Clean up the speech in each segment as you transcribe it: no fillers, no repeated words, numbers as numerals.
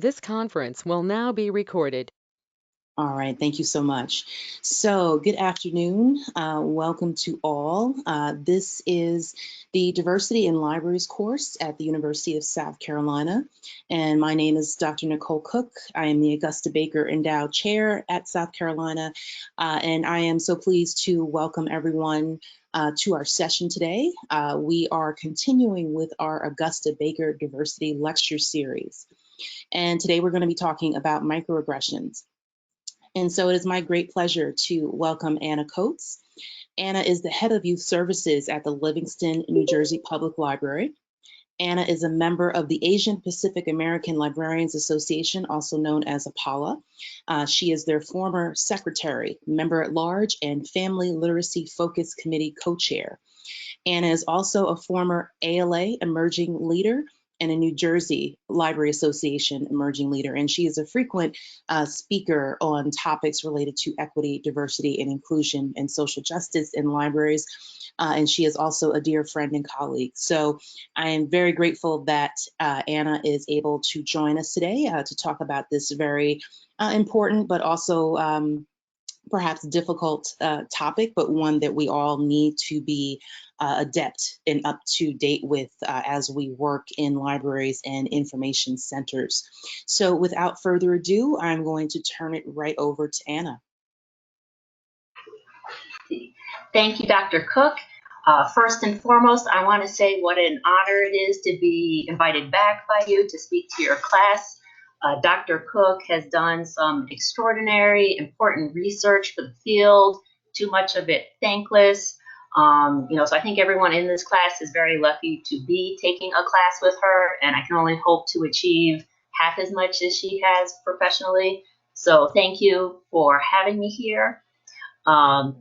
This conference will now be recorded. All right, thank you so much. So, good afternoon. Welcome to all. This is the Diversity in Libraries course at the University of South Carolina. And my name is Dr. Nicole Cook. I am the Augusta Baker Endowed Chair at South Carolina. And I am so pleased to welcome everyone to our session today. We are continuing with our Augusta Baker Diversity Lecture Series. And today we're going to be talking about microaggressions. And so it is my great pleasure to welcome Anna Coates. Anna is the head of youth services at the Livingston, New Jersey Public Library. Anna is a member of the Asian Pacific American Librarians Association, also known as APALA. She is their former secretary, member at large, and Family Literacy Focus Committee co-chair. Anna is also a former ALA emerging leader and a New Jersey Library Association emerging leader. And she is a frequent speaker on topics related to equity, diversity, and inclusion and social justice in libraries. And she is also a dear friend and colleague. So I am very grateful that Anna is able to join us today to talk about this very important, but also perhaps difficult topic, but one that we all need to be adept and up to date with as we work in libraries and information centers. So without further ado, I'm going to turn it right over to Anna. Thank you, Dr. Cook. First and foremost, I want to say what an honor it is to be invited back by you to speak to your class. Dr. Cook has done some extraordinary, important research for the field, too much of it thankless. So I think everyone in this class is very lucky to be taking a class with her, and I can only hope to achieve half as much as she has professionally. So thank you for having me here. I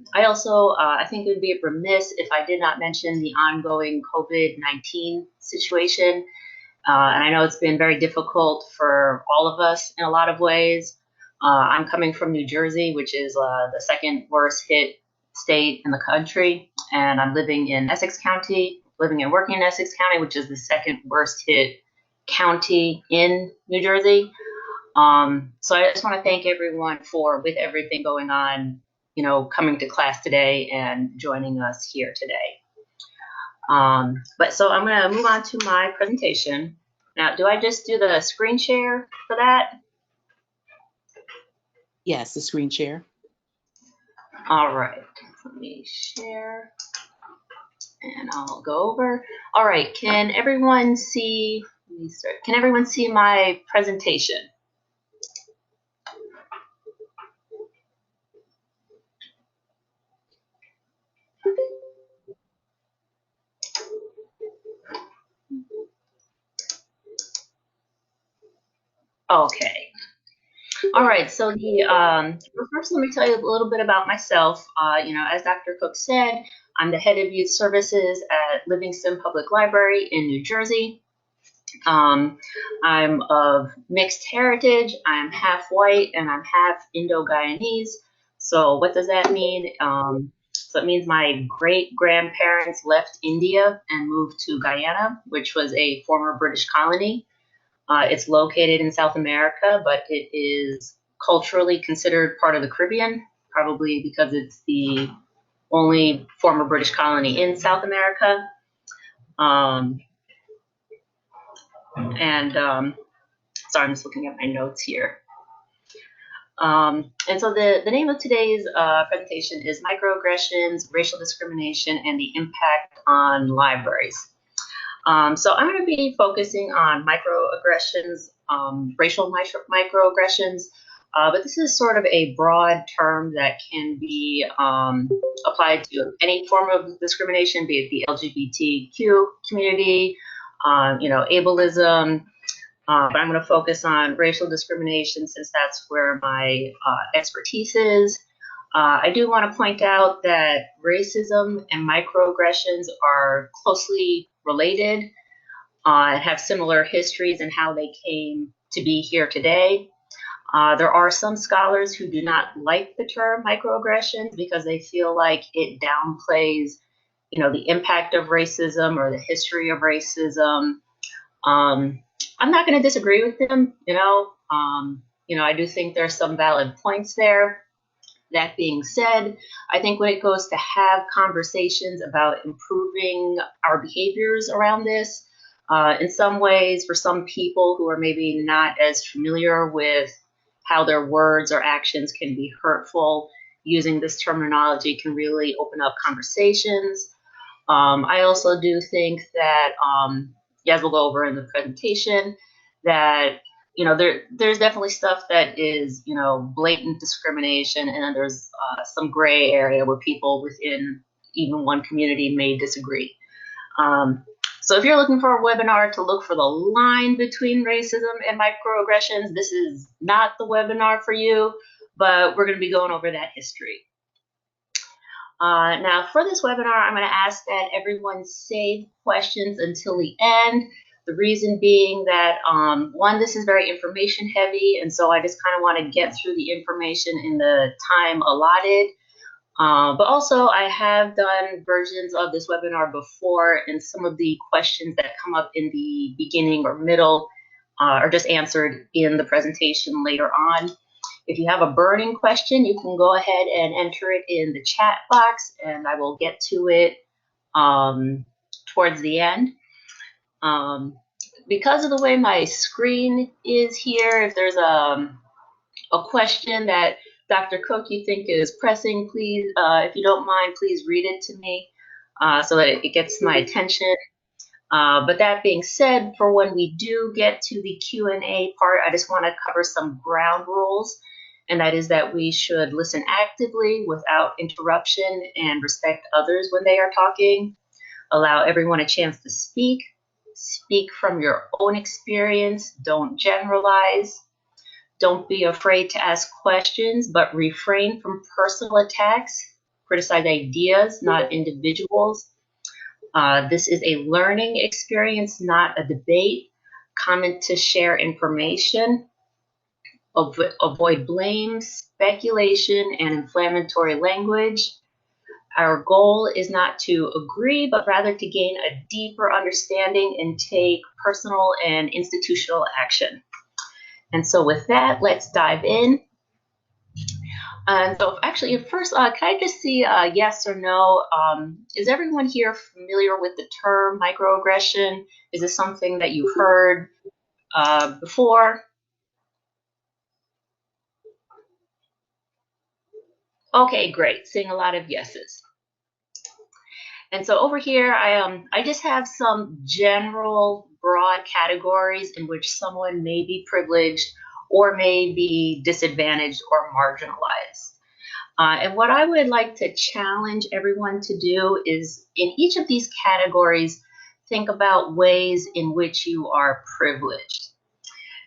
think it would be remiss if I did not mention the ongoing COVID-19 situation. And I know it's been very difficult for all of us in a lot of ways. I'm coming from New Jersey, which is the second worst hit state in the country. And I'm living in Essex County, living and working in Essex County, which is the second worst hit county in New Jersey. So I just want to thank everyone for, with everything going on, coming to class today and joining us here today. So I'm going to move on to my presentation. Now, do I just do the screen share for that? Yes, the screen share. All right, let me share and I'll go over. All right, can everyone see, can everyone see my presentation? Okay. All right. So first, let me tell you a little bit about myself. As Dr. Cook said, I'm the head of youth services at Livingston Public Library in New Jersey. I'm of mixed heritage. I'm half white and I'm half Indo-Guyanese. So what does that mean? So it means my great-grandparents left India and moved to Guyana, which was a former British colony. It's located in South America, but it is culturally considered part of the Caribbean, probably because it's the only former British colony in South America. So I'm just looking at my notes here. And so the name of today's presentation is Microaggressions, Racial Discrimination, and the Impact on Libraries. So I'm going to be focusing on microaggressions, racial microaggressions, but this is sort of a broad term that can be applied to any form of discrimination, be it the LGBTQ community, ableism, but I'm going to focus on racial discrimination since that's where my expertise is. I do want to point out that racism and microaggressions are closely related and have similar histories and how they came to be here today. There are some scholars who do not like the term microaggressions because they feel like it downplays, the impact of racism or the history of racism. I'm not going to disagree with him, I do think there's some valid points there. That being said, I think when it goes to have conversations about improving our behaviors around this, in some ways, for some people who are maybe not as familiar with how their words or actions can be hurtful, using this terminology can really open up conversations. I also do think that, as we'll go over in the presentation, that there's definitely stuff that is blatant discrimination, and then there's some gray area where people within even one community may disagree. So if you're looking for a webinar to look for the line between racism and microaggressions, this is not the webinar for you, but we're going to be going over that history. Now, for this webinar, I'm going to ask that everyone save questions until the end. The reason being that, one, this is very information heavy, and so I just kind of want to get through the information in the time allotted. But also, I have done versions of this webinar before, and some of the questions that come up in the beginning or middle are just answered in the presentation later on. If you have a burning question, you can go ahead and enter it in the chat box, and I will get to it towards the end. Because of the way my screen is here, if there's a question that Dr. Cook you think is pressing, please, if you don't mind, please read it to me so that it gets my attention. But that being said, for when we do get to the Q&A part, I just want to cover some ground rules, and that is that we should listen actively without interruption and respect others when they are talking. Allow everyone a chance to speak. Speak from your own experience. Don't generalize. Don't be afraid to ask questions, but refrain from personal attacks. Criticize ideas, not individuals. This is a learning experience, not a debate. Comment to share information. Avoid blame, speculation, and inflammatory language. Our goal is not to agree, but rather to gain a deeper understanding and take personal and institutional action. And so with that, let's dive in. And so actually, first, can I just see yes or no? Is everyone here familiar with the term microaggression? Is this something that you've heard before? Okay, great. Seeing a lot of yeses. And so over here, I just have some general broad categories in which someone may be privileged or may be disadvantaged or marginalized. And what I would like to challenge everyone to do is, in each of these categories, think about ways in which you are privileged.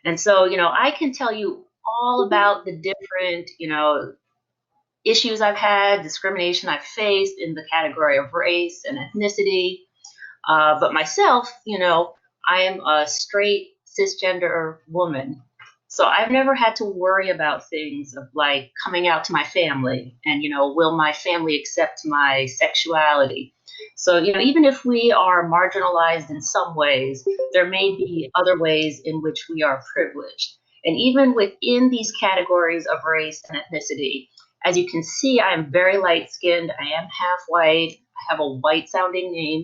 And so, I can tell you all about the different, issues I've had, discrimination I've faced in the category of race and ethnicity. But myself, I am a straight cisgender woman. So I've never had to worry about things of like coming out to my family and, will my family accept my sexuality? So, even if we are marginalized in some ways, there may be other ways in which we are privileged. And even within these categories of race and ethnicity, as you can see, I am very light-skinned. I am half white. I have a white-sounding name,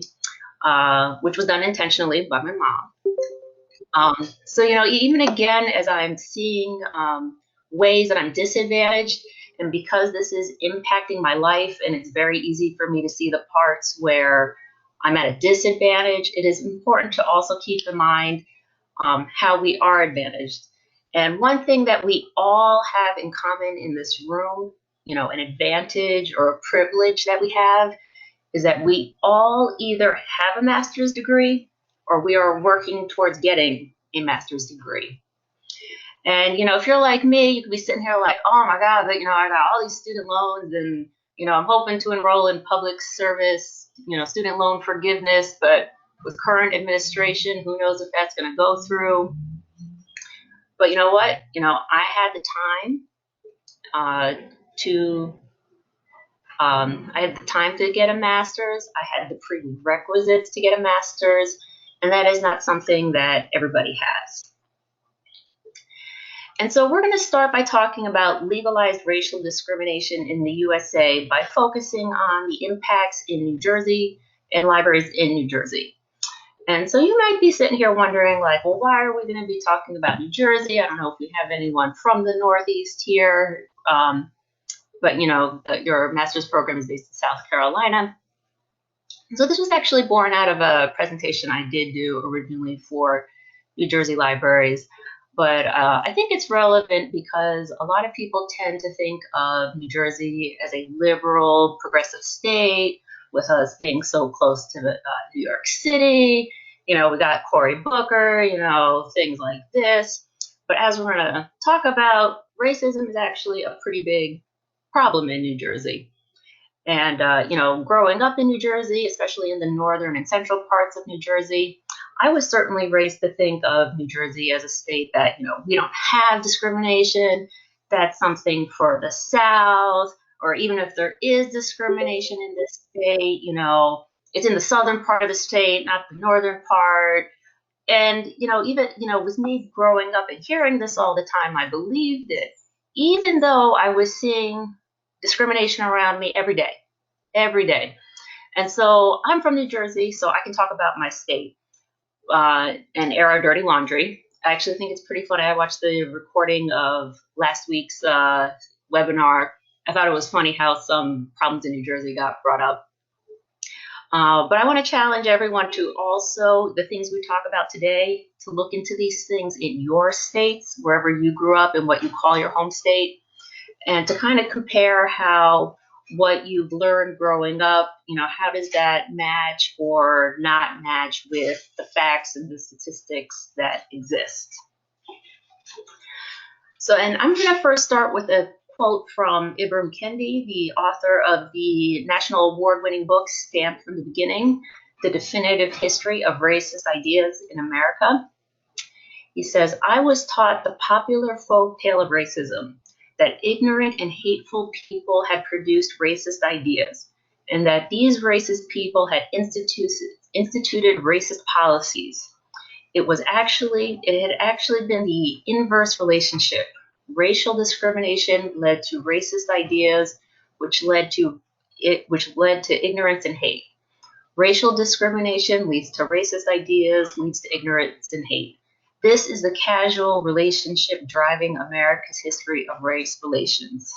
which was done intentionally by my mom. So, even again, as I'm seeing ways that I'm disadvantaged, and because this is impacting my life, and it's very easy for me to see the parts where I'm at a disadvantage, it is important to also keep in mind how we are advantaged. And one thing that we all have in common in this room, an advantage or a privilege that we have, is that we all either have a master's degree or we are working towards getting a master's degree. And, if you're like me, you could be sitting here like, oh my God, but, I got all these student loans and, I'm hoping to enroll in public service, student loan forgiveness, but with current administration, who knows if that's going to go through. But you know what? I had the time I had the time to get a master's. I had the prerequisites to get a master's. And that is not something that everybody has. And so we're going to start by talking about legalized racial discrimination in the USA by focusing on the impacts in New Jersey and libraries in New Jersey. And so you might be sitting here wondering, like, well, why are we going to be talking about New Jersey? I don't know if we have anyone from the Northeast here, but you know, your master's program is based in South Carolina. So this was actually born out of a presentation I did do originally for New Jersey libraries. But I think it's relevant because a lot of people tend to think of New Jersey as a liberal, progressive state, with us being so close to New York City. You know, we got Cory Booker, you know, things like this. But as we're going to talk about, racism is actually a pretty big problem in New Jersey. And, you know, growing up in New Jersey, especially in the northern and central parts of New Jersey, I was certainly raised to think of New Jersey as a state that, you know, we don't have discrimination. That's something for the South, or even if there is discrimination in this state, you know, it's in the southern part of the state, not the northern part. And, you know, even, you know, with me growing up and hearing this all the time, I believed it, even though I was seeing discrimination around me every day, every day. And so I'm from New Jersey, so I can talk about my state and air our dirty laundry. I actually think it's pretty funny. I watched the recording of last week's webinar. I thought it was funny how some problems in New Jersey got brought up. But I want to challenge everyone to also, the things we talk about today, to look into these things in your states, wherever you grew up and what you call your home state, and to kind of compare how what you've learned growing up, you know, how does that match or not match with the facts and the statistics that exist. So, and I'm going to first start with a quote from Ibram Kendi, the author of the national award-winning book, Stamped from the Beginning, The Definitive History of Racist Ideas in America. He says, I was taught the popular folk tale of racism, that ignorant and hateful people had produced racist ideas, and that these racist people had instituted racist policies. It had actually been the inverse relationship. Racial discrimination led to racist ideas, which led to ignorance and hate. Racial discrimination leads to racist ideas, leads to ignorance and hate. This is the causal relationship driving America's history of race relations.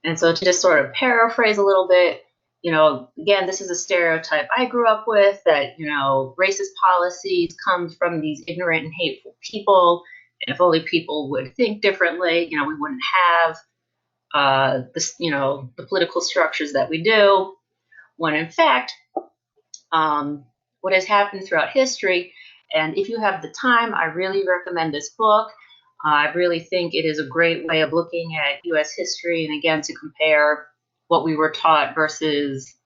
And so to just sort of paraphrase a little bit, you know, again, this is a stereotype I grew up with, that, you know, racist policies come from these ignorant and hateful people. And if only people would think differently, you know, we wouldn't have this, you know, the political structures that we do. When in fact, what has happened throughout history, and if you have the time, I really recommend this book. I really think it is a great way of looking at U.S. history, and again, to compare what we were taught versus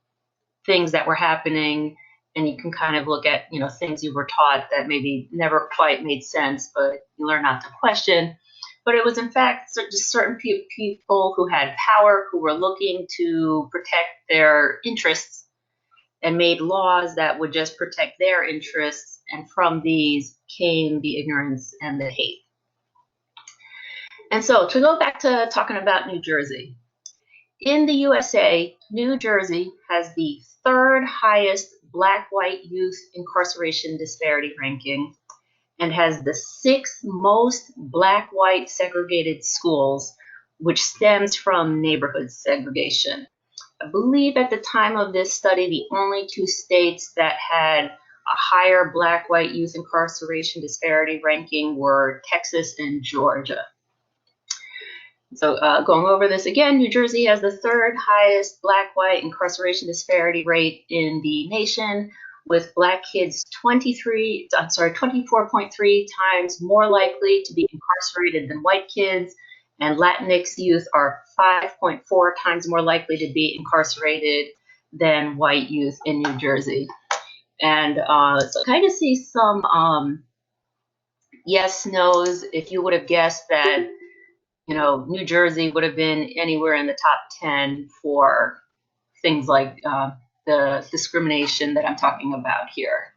things that were happening. And you can kind of look at, you know, things you were taught that maybe never quite made sense, but you learn not to question. But it was, in fact, just certain people who had power, who were looking to protect their interests, and made laws that would just protect their interests. And from these came the ignorance and the hate. And so to go back to talking about New Jersey, in the USA, New Jersey has the third highest Black-white youth incarceration disparity ranking and has the sixth most Black-white segregated schools, which stems from neighborhood segregation. I believe at the time of this study, the only two states that had a higher Black-white youth incarceration disparity ranking were Texas and Georgia. So going over this again, New Jersey has the third highest Black-white incarceration disparity rate in the nation, with Black kids 24.3 times more likely to be incarcerated than white kids, and Latinx youth are 5.4 times more likely to be incarcerated than white youth in New Jersey. And so kind of see some yes, no's. If you would have guessed that, you know, New Jersey would have been anywhere in the top 10 for things like the discrimination that I'm talking about here.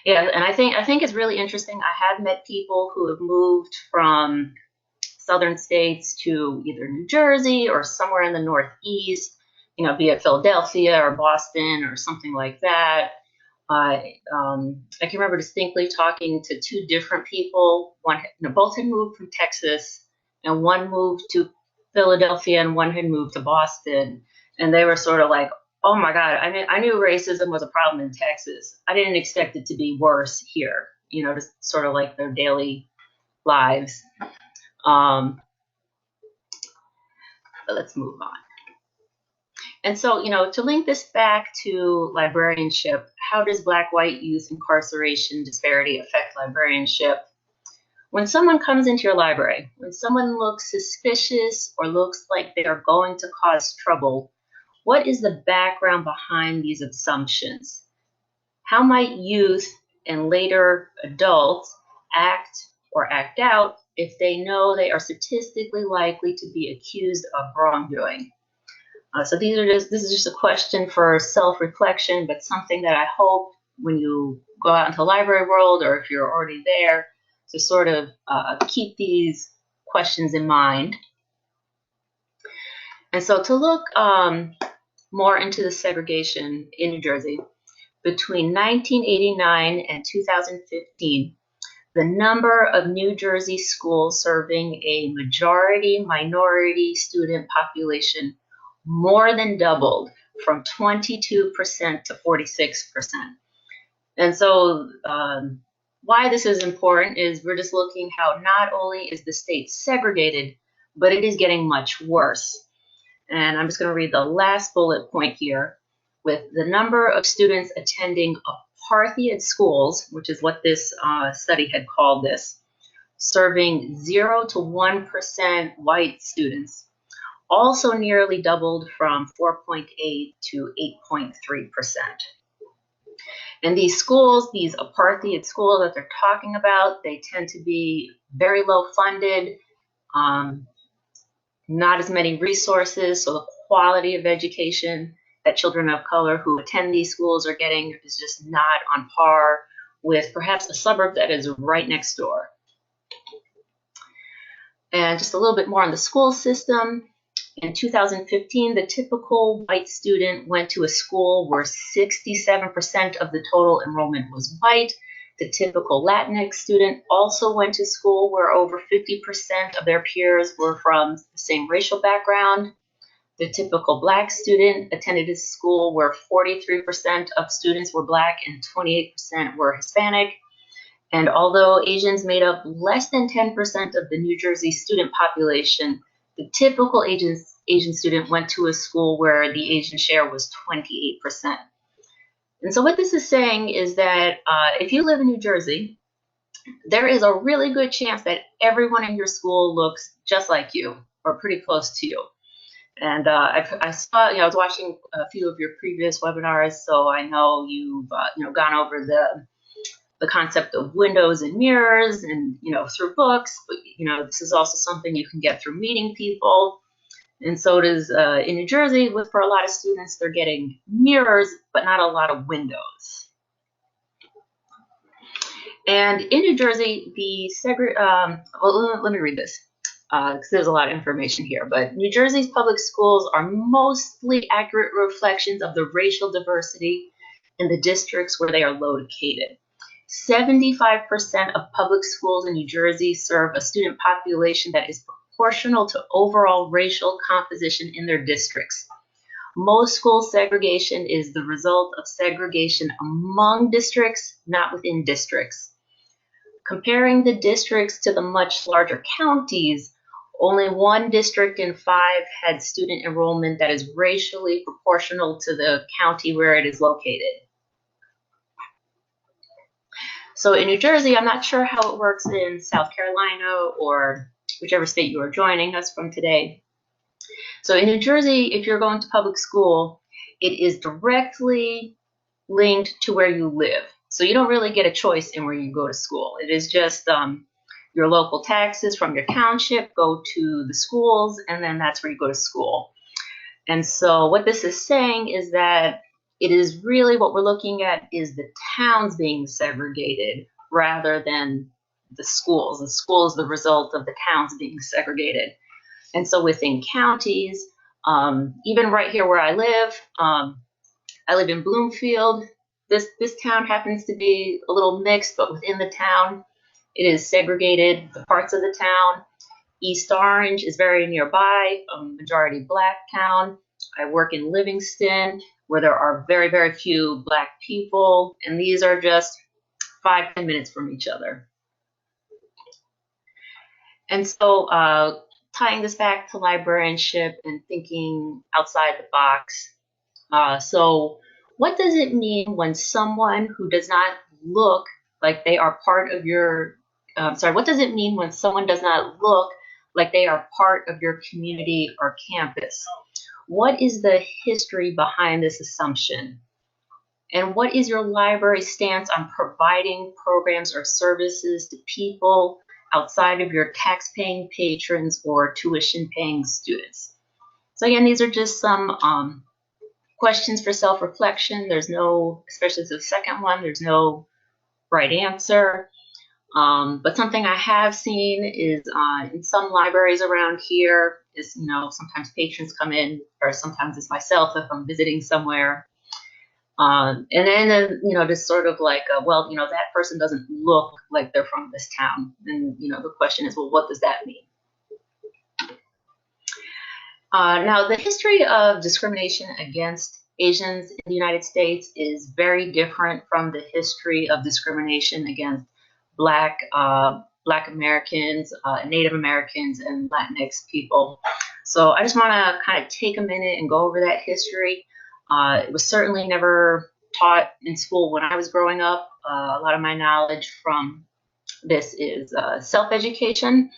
Yeah, and I think it's really interesting. I have met people who have moved from southern states to either New Jersey or somewhere in the Northeast, be it Philadelphia or Boston or something like that. I can remember distinctly talking to two different people. Both had moved from Texas, and one moved to Philadelphia, and one had moved to Boston. And they were sort of like, "Oh my God, I knew racism was a problem in Texas. I didn't expect it to be worse here." Just sort of like their daily lives. Um, but let's move on. And so, to link this back to librarianship, how does Black-white youth incarceration disparity affect librarianship? When someone comes into your library, when someone looks suspicious or looks like they are going to cause trouble, what is the background behind these assumptions? How might youth and later adults act or act out if they know they are statistically likely to be accused of wrongdoing? So this is just a question for self-reflection, but something that I hope when you go out into the library world, or if you're already there, to sort of keep these questions in mind. And so to look more into the segregation in New Jersey, between 1989 and 2015, the number of New Jersey schools serving a majority minority student population more than doubled from 22% to 46%. And so why this is important is we're just looking how not only is the state segregated, but it is getting much worse. And I'm just going to read the last bullet point here. With the number of students attending apartheid schools, which is what this study had called this, serving 0 to 1% white students, also nearly doubled from 4.8 to 8.3%. And these schools, these apartheid schools that they're talking about, they tend to be very low funded, not as many resources, so the quality of education that children of color who attend these schools are getting is just not on par with perhaps a suburb that is right next door. And just a little bit more on the school system. In 2015, the typical white student went to a school where 67% of the total enrollment was white. The typical Latinx student also went to school where over 50% of their peers were from the same racial background. The typical Black student attended a school where 43% of students were Black and 28% were Hispanic. And although Asians made up less than 10% of the New Jersey student population, the typical Asian student went to a school where the Asian share was 28%. And so what this is saying is that if you live in New Jersey, there is a really good chance that everyone in your school looks just like you or pretty close to you. And I saw, I was watching a few of your previous webinars, so I know you've, gone over the concept of windows and mirrors and, through books, but, this is also something you can get through meeting people. And so it is in New Jersey, for a lot of students, they're getting mirrors, but not a lot of windows. And in New Jersey, let me read this, because there's a lot of information here. But New Jersey's public schools are mostly accurate reflections of the racial diversity in the districts where they are located. 75% of public schools in New Jersey serve a student population that is proportional to overall racial composition in their districts. Most school segregation is the result of segregation among districts, not within districts. Comparing the districts to the much larger counties, only one district in 5 had student enrollment that is racially proportional to the county where it is located. So in New Jersey, I'm not sure how it works in South Carolina or whichever state you are joining us from today. So in New Jersey, if you're going to public school, it is directly linked to where you live. So you don't really get a choice in where you go to school. It is just your local taxes from your township go to the schools, and then that's where you go to school. And so what this is saying is that it is really what we're looking at is the towns being segregated rather than the schools. The schools, the result of the towns being segregated. And so within counties, even right here where I live in Bloomfield. This town happens to be a little mixed, but within the town, it is segregated. The parts of the town. East Orange is very nearby, a majority Black town. I work in Livingston, where there are very, very few Black people, and these are just 5-10 minutes from each other. And so tying this back to librarianship and thinking outside the box. So what does it mean when someone who does not look like they are part of your, what does it mean when someone does not look like they are part of your community or campus? What is the history behind this assumption? And what is your library's stance on providing programs or services to people outside of your tax-paying patrons or tuition-paying students? So again, these are just some questions for self-reflection. There's no, especially the second one, there's no right answer. But something I have seen is in some libraries around here is, sometimes patrons come in, or sometimes it's myself if I'm visiting somewhere. And then, just sort of like, that person doesn't look like they're from this town. And, the question is, well, what does that mean? Now, the history of discrimination against Asians in the United States is very different from the history of discrimination against Black Americans, Native Americans, and Latinx people. So I just want to kind of take a minute and go over that history. It was certainly never taught in school when I was growing up. A lot of my knowledge from this is self-education.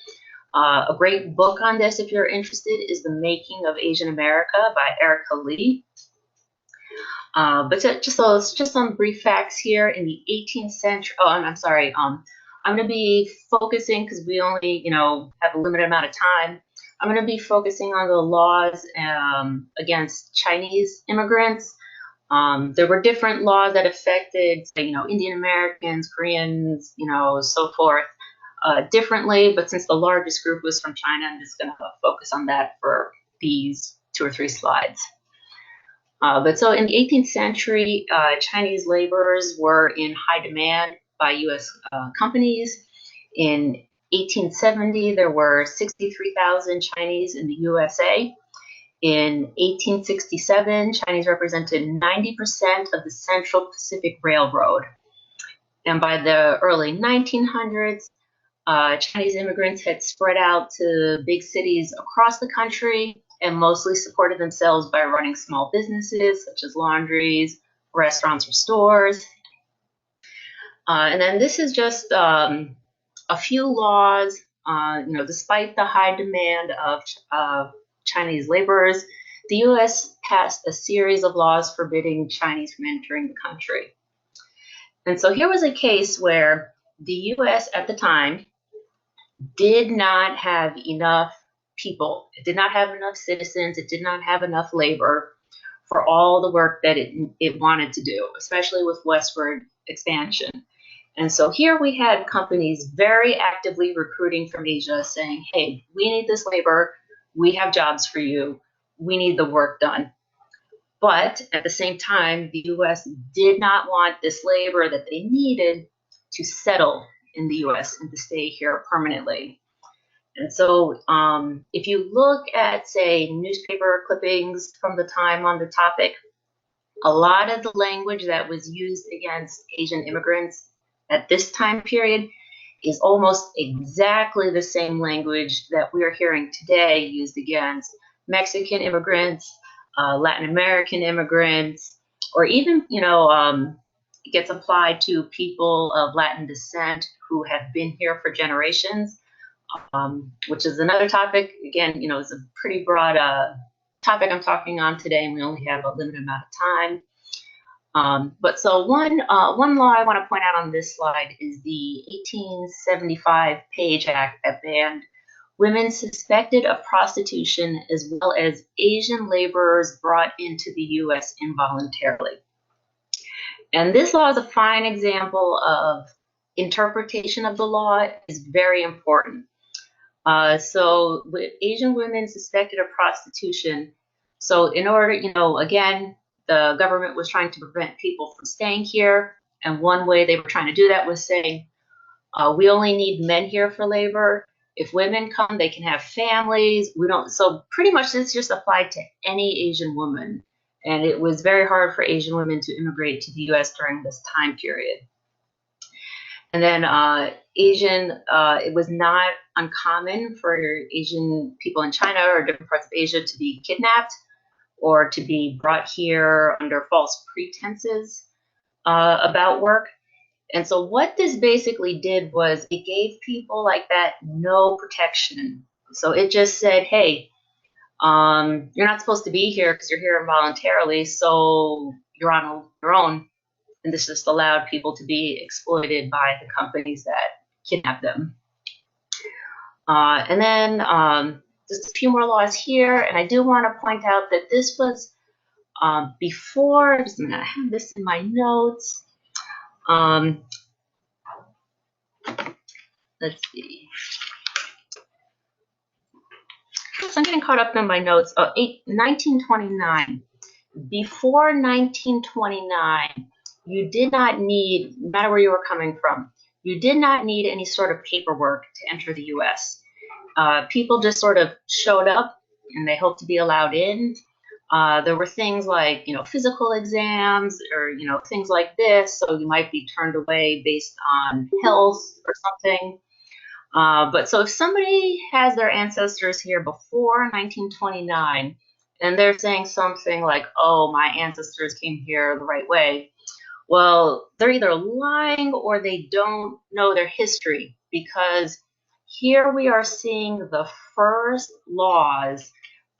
A great book on this, if you're interested, is The Making of Asian America by Erica Lee. But just some brief facts here. In the 18th century, I'm going to be focusing, because we only, have a limited amount of time. I'm going to be focusing on the laws against Chinese immigrants. There were different laws that affected, Indian Americans, Koreans, so forth, differently. But since the largest group was from China, I'm just going to focus on that for these 2 or 3 slides. But so in the 18th century, Chinese laborers were in high demand by U.S. Companies. In 1870, there were 63,000 Chinese in the USA. In 1867, Chinese represented 90% of the Central Pacific Railroad. And by the early 1900s, Chinese immigrants had spread out to big cities across the country and mostly supported themselves by running small businesses such as laundries, restaurants, or stores. And then this is just a few laws. Despite the high demand of Chinese laborers, the U.S. passed a series of laws forbidding Chinese from entering the country. And so here was a case where the U.S. at the time did not have enough people. It did not have enough citizens. It did not have enough labor for all the work that it wanted to do, especially with westward expansion. And so here we had companies very actively recruiting from Asia saying, hey, we need this labor. We have jobs for you. We need the work done. But at the same time, the U.S. did not want this labor that they needed to settle in the U.S. and to stay here permanently. And so if you look at, say, newspaper clippings from the time on the topic, a lot of the language that was used against Asian immigrants at this time period is almost exactly the same language that we are hearing today used against Mexican immigrants, Latin American immigrants, or even, it gets applied to people of Latin descent who have been here for generations, which is another topic. Again, it's a pretty broad topic I'm talking on today, and we only have a limited amount of time. But so one law I want to point out on this slide is the 1875 Page Act that banned women suspected of prostitution as well as Asian laborers brought into the U.S. involuntarily. And this law is a fine example of interpretation of the law is very important. So with Asian women suspected of prostitution, so in order, again, the government was trying to prevent people from staying here. And one way they were trying to do that was saying, we only need men here for labor. If women come, they can have families. We don't. So pretty much this just applied to any Asian woman. And it was very hard for Asian women to immigrate to the US during this time period. And then it was not uncommon for Asian people in China or different parts of Asia to be kidnapped or to be brought here under false pretenses about work. And so what this basically did was it gave people like that no protection. So it just said, hey, you're not supposed to be here because you're here involuntarily, so you're on your own. And this just allowed people to be exploited by the companies that kidnap them. And then just a few more laws here. And I do want to point out that this was before, just a minute, I have this in my notes. Let's see. So I'm getting caught up in my notes. 1929. Before 1929, you did not need, no matter where you were coming from, you did not need any sort of paperwork to enter the US. People just sort of showed up and they hoped to be allowed in. There were things like, physical exams or, things like this. So you might be turned away based on health or something. But so if somebody has their ancestors here before 1929, and they're saying something like, oh, my ancestors came here the right way, well, they're either lying or they don't know their history, because here we are seeing the first laws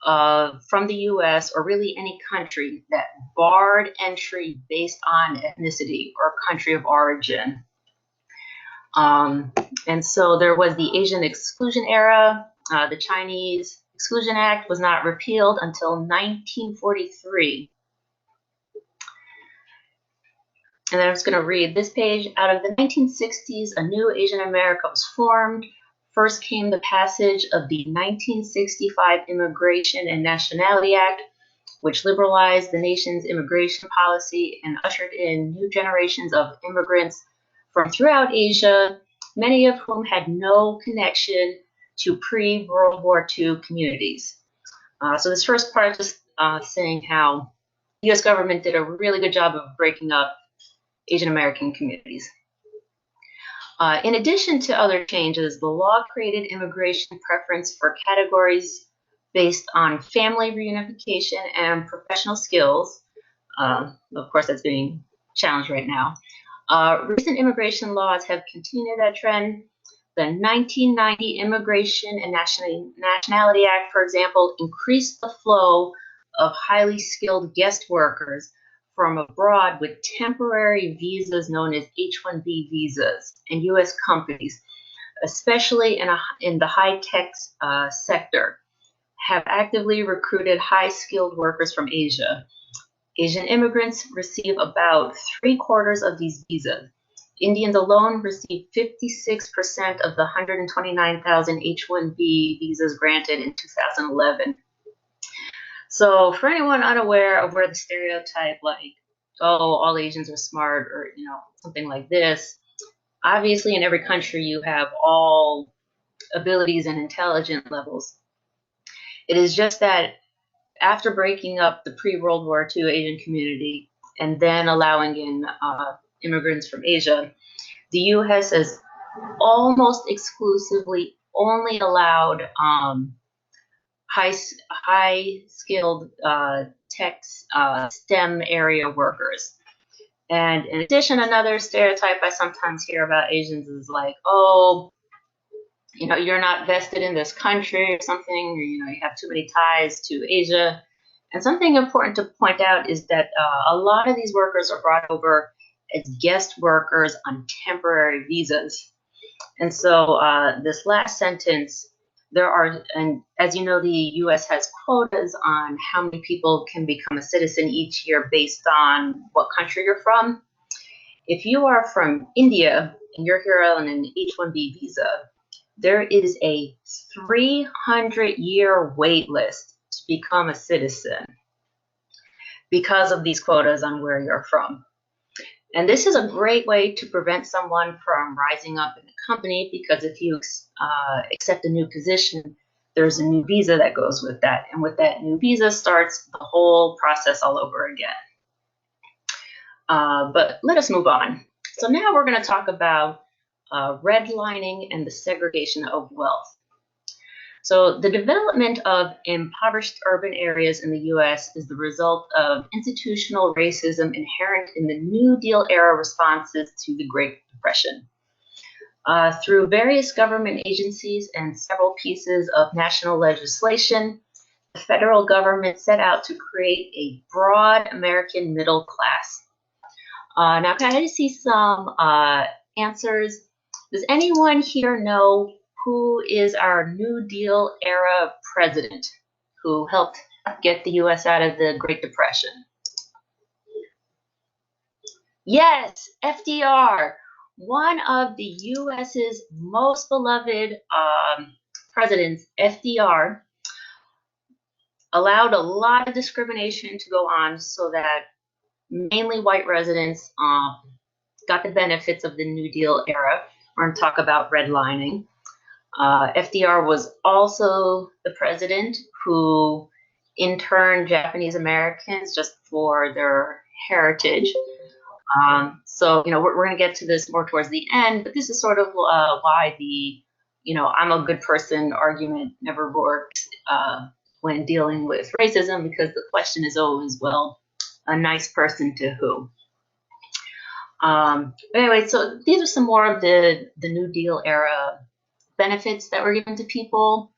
from the US or really any country that barred entry based on ethnicity or country of origin. And so there was the Asian Exclusion Era. The Chinese Exclusion Act was not repealed until 1943. And then I'm just going to read this page. Out of the 1960s, a new Asian America was formed. First came the passage of the 1965 Immigration and Nationality Act, which liberalized the nation's immigration policy and ushered in new generations of immigrants from throughout Asia, many of whom had no connection to pre-World War II communities. So this first part is just saying how the US government did a really good job of breaking up Asian American communities. In addition to other changes, the law created immigration preference for categories based on family reunification and professional skills. Of course, that's being challenged right now. Recent immigration laws have continued that trend. The 1990 Immigration and Nationality Act, for example, increased the flow of highly skilled guest workers from abroad with temporary visas known as H-1B visas, and U.S. companies, especially in the high-tech sector, have actively recruited high-skilled workers from Asia. Asian immigrants receive about 3/4 of these visas. Indians alone receive 56% of the 129,000 H-1B visas granted in 2011. So for anyone unaware of where the stereotype like, oh, all Asians are smart or, something like this, obviously in every country you have all abilities and intelligence levels. It is just that after breaking up the pre-World War II Asian community and then allowing in immigrants from Asia, the U.S. has almost exclusively only allowed high-skilled tech STEM area workers. And in addition, another stereotype I sometimes hear about Asians is like, oh, you're not vested in this country or something, or, you have too many ties to Asia. And something important to point out is that a lot of these workers are brought over as guest workers on temporary visas. And so this last sentence, and as you know, the U.S. has quotas on how many people can become a citizen each year based on what country you're from. If you are from India and you're here on an H-1B visa, there is a 300-year wait list to become a citizen because of these quotas on where you're from. And this is a great way to prevent someone from rising up in the company, because if you accept a new position, there's a new visa that goes with that. And with that new visa starts the whole process all over again. But let us move on. So now we're going to talk about redlining and the segregation of wealth. So the development of impoverished urban areas in the US is the result of institutional racism inherent in the New Deal era responses to the Great Depression. Through various government agencies and several pieces of national legislation, the federal government set out to create a broad American middle class. Now, can I see some answers? Does anyone here know who is our New Deal era president who helped get the US out of the Great Depression? Yes, FDR, one of the US's most beloved presidents. FDR allowed a lot of discrimination to go on so that mainly white residents got the benefits of the New Deal era. We're going to talk about redlining. FDR was also the president who interned Japanese Americans just for their heritage. So, we're going to get to this more towards the end, but this is sort of why the, I'm a good person argument never works when dealing with racism, because the question is always, well, a nice person to who? Anyway, so these are some more of the New Deal era benefits that were given to people.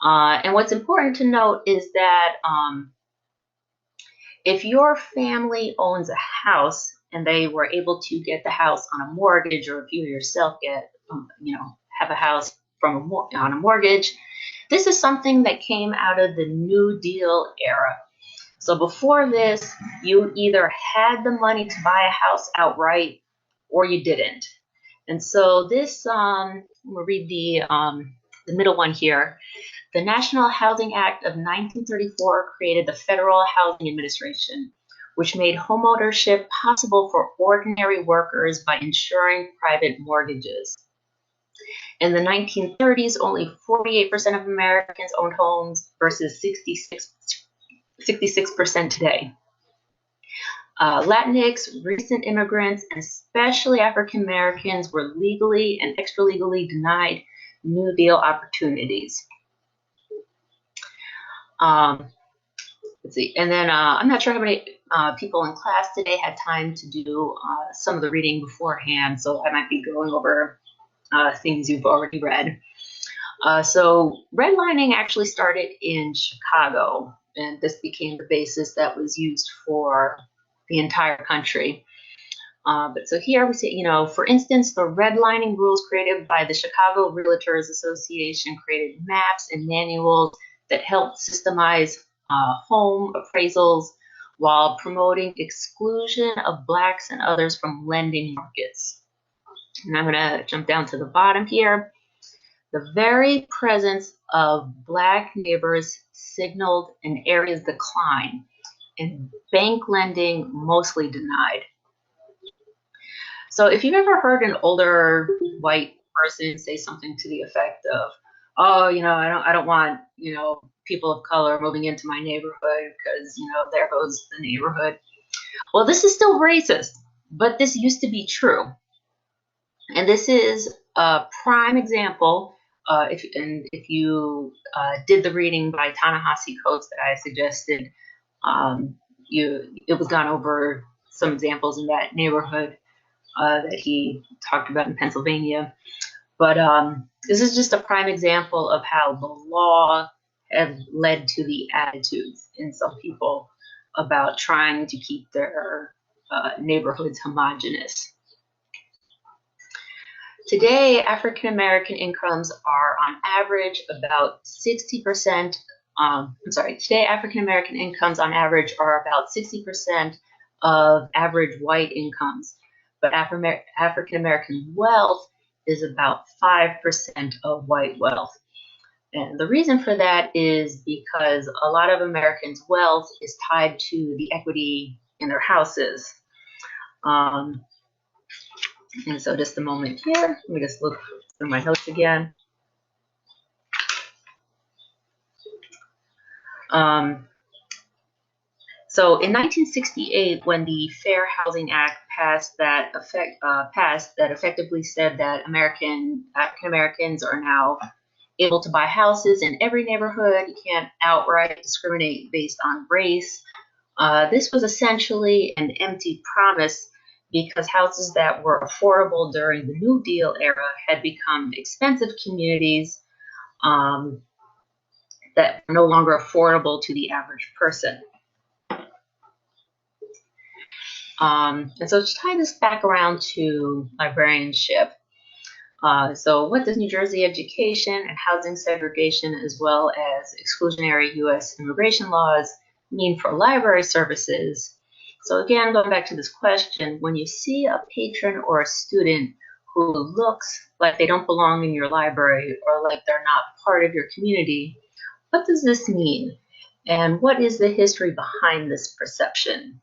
And what's important to note is that if your family owns a house and they were able to get the house on a mortgage, or if you yourself get, have a house on a mortgage, this is something that came out of the New Deal era. So before this, you either had the money to buy a house outright or you didn't. And so this, we'll read the middle one here. The National Housing Act of 1934 created the Federal Housing Administration, which made homeownership possible for ordinary workers by ensuring private mortgages. In the 1930s, only 48% of Americans owned homes versus 66% today. Latinx, recent immigrants, and especially African Americans were legally and extra-legally denied New Deal opportunities. Let's see, and then I'm not sure how many people in class today had time to do some of the reading beforehand, so I might be going over things you've already read. So redlining actually started in Chicago, and this became the basis that was used for the entire country. But so here we see, for instance, the redlining rules created by the Chicago Realtors Association created maps and manuals that helped systemize home appraisals while promoting exclusion of Blacks and others from lending markets. And I'm going to jump down to the bottom here. The very presence of Black neighbors signaled an area's decline, and bank lending mostly denied. So if you've ever heard an older white person say something to the effect of, oh, I don't want, people of color moving into my neighborhood because, there goes the neighborhood. Well, this is still racist, but this used to be true. And this is a prime example. If you did the reading by Ta-Nehisi Coates that I suggested, it was gone over some examples in that neighborhood that he talked about in Pennsylvania. But this is just a prime example of how the law has led to the attitudes in some people about trying to keep their neighborhoods homogenous. Today, African American incomes are on average about 60%. Today African American incomes on average are about 60% of average white incomes. but African American wealth is about 5% of white wealth. And the reason for that is because a lot of Americans' wealth is tied to the equity in their houses. And so just a moment here, let me just look through my notes again. So in 1968, when the Fair Housing Act passed, that effectively said that African Americans are now able to buy houses in every neighborhood. You can't outright discriminate based on race. This was essentially an empty promise because houses that were affordable during the New Deal era had become expensive communities that were no longer affordable to the average person. And so to tie this back around to librarianship, so what does New Jersey education and housing segregation, as well as exclusionary U.S. immigration laws, mean for library services? So again, going back to this question, when you see a patron or a student who looks like they don't belong in your library or like they're not part of your community, what does this mean? And what is the history behind this perception?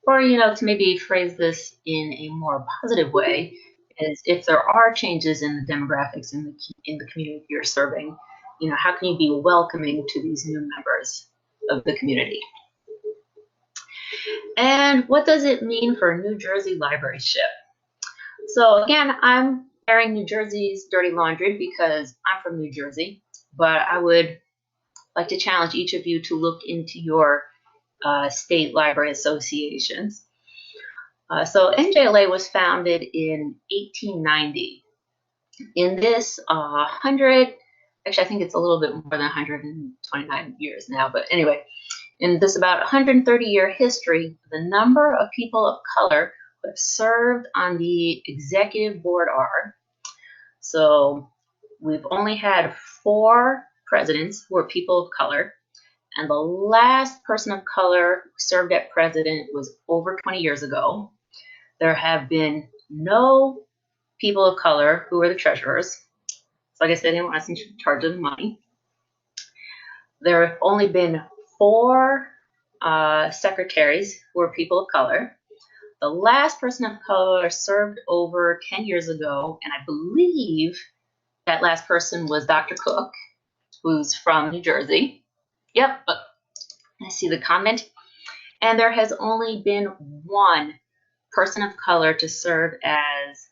Or, to maybe phrase this in a more positive way, is if there are changes in the demographics in the community you're serving, how can you be welcoming to these new members of the community? And what does it mean for New Jersey libraryship? So again, I'm airing New Jersey's dirty laundry because I'm from New Jersey, but I would like to challenge each of you to look into your state library associations. So NJLA was founded in 1890. In this actually I think it's a little bit more than 129 years now, but anyway, in this about 130-year history, the number of people of color who have served on the executive board are, so we've only had 4 presidents who are people of color, and the last person of color who served as president was over 20 years ago. There have been no people of color who are the treasurers. So like I said, anyone else in charge of the money. There have only been 4 secretaries who are people of color. The last person of color served over 10 years ago, and I believe that last person was Dr. Cook, who's from New Jersey. Yep, I see the comment. And there has only been 1 person of color to serve as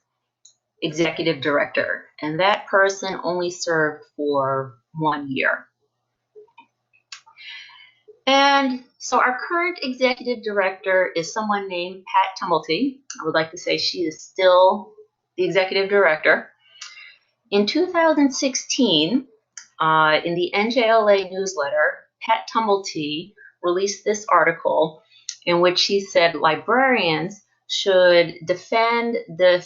executive director, and that person only served for 1 year. And so our current executive director is someone named Pat Tumulty. I would like to say she is still the executive director. In 2016, in the NJLA newsletter, Pat Tumulty released this article in which she said librarians should defend the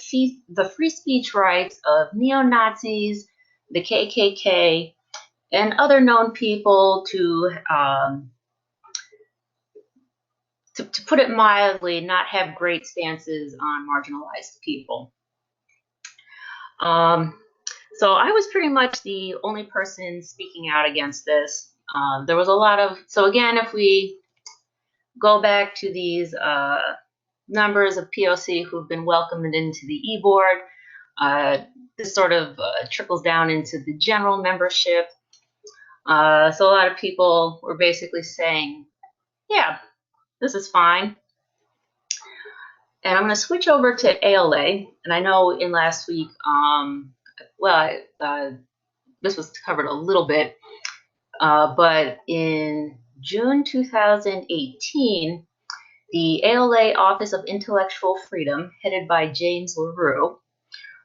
free speech rights of neo-Nazis, the KKK, and other known people to put it mildly, not have great stances on marginalized people. So I was pretty much the only person speaking out against this. There was a lot of, so again, if we go back to these numbers of POC who've been welcomed into the e-board, this sort of trickles down into the general membership. So a lot of people were basically saying, yeah, this is fine. And I'm going to switch over to ALA. And I know in last week, this was covered a little bit, but in June 2018, the ALA Office of Intellectual Freedom, headed by James LaRue,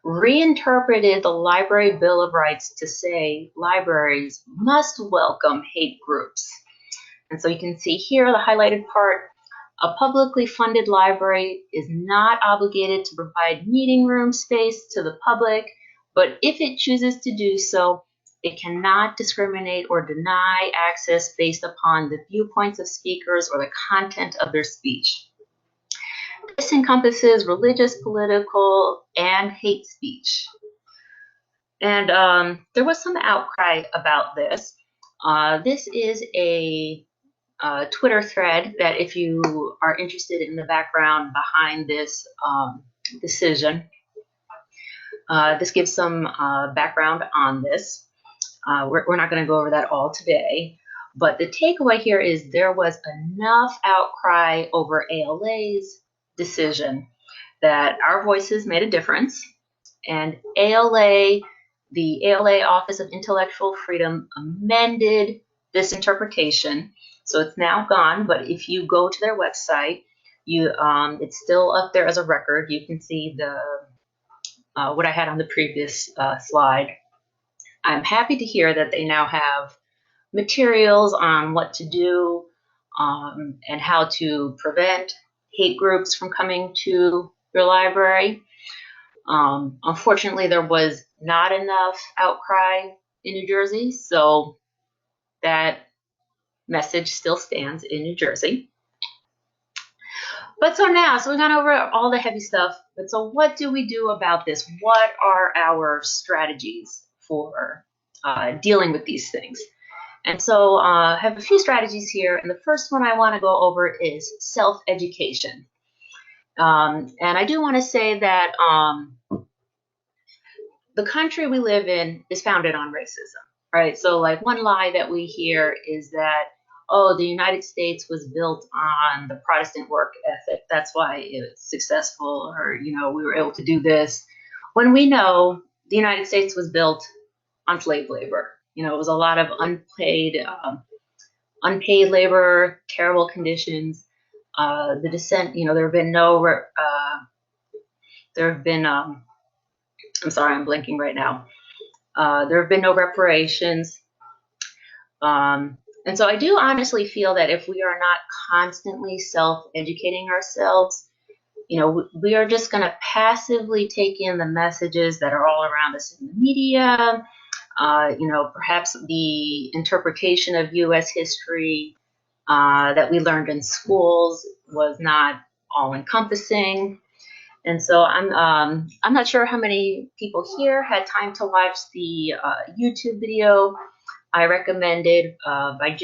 reinterpreted the Library Bill of Rights to say libraries must welcome hate groups. And so you can see here the highlighted part. A publicly funded library is not obligated to provide meeting room space to the public, but if it chooses to do so, it cannot discriminate or deny access based upon the viewpoints of speakers or the content of their speech. This encompasses religious, political, and hate speech. And there was some outcry about this. This is a Twitter thread that, if you are interested in the background behind this decision, this gives some background on this. We're not going to go over that all today, but the takeaway here is there was enough outcry over ALA's decision that our voices made a difference, and the ALA Office of Intellectual Freedom amended this interpretation, so it's now gone. But if you go to their website, it's still up there as a record. You can see the what I had on the previous slide. I'm happy to hear that they now have materials on what to do and how to prevent hate groups from coming to your library. Unfortunately, there was not enough outcry in New Jersey, so that message still stands in New Jersey. But so we've gone over all the heavy stuff, but so what do we do about this? What are our strategies for dealing with these things? And so I have a few strategies here, and the first one I want to go over is self-education. And I do want to say that the country we live in is founded on racism, right? So like one lie that we hear is that, oh, the United States was built on the Protestant work ethic. That's why it's successful, or, you know, we were able to do this. When we know the United States was built on slave labor. You know, it was a lot of unpaid labor, terrible conditions. The descent, you know, there have been I'm sorry, I'm blinking right now. There have been no reparations. And so I do honestly feel that if we are not constantly self-educating ourselves, you know, we are just going to passively take in the messages that are all around us in the media. You know, perhaps the interpretation of U.S. history that we learned in schools was not all-encompassing. And so I'm not sure how many people here had time to watch the YouTube video I recommended by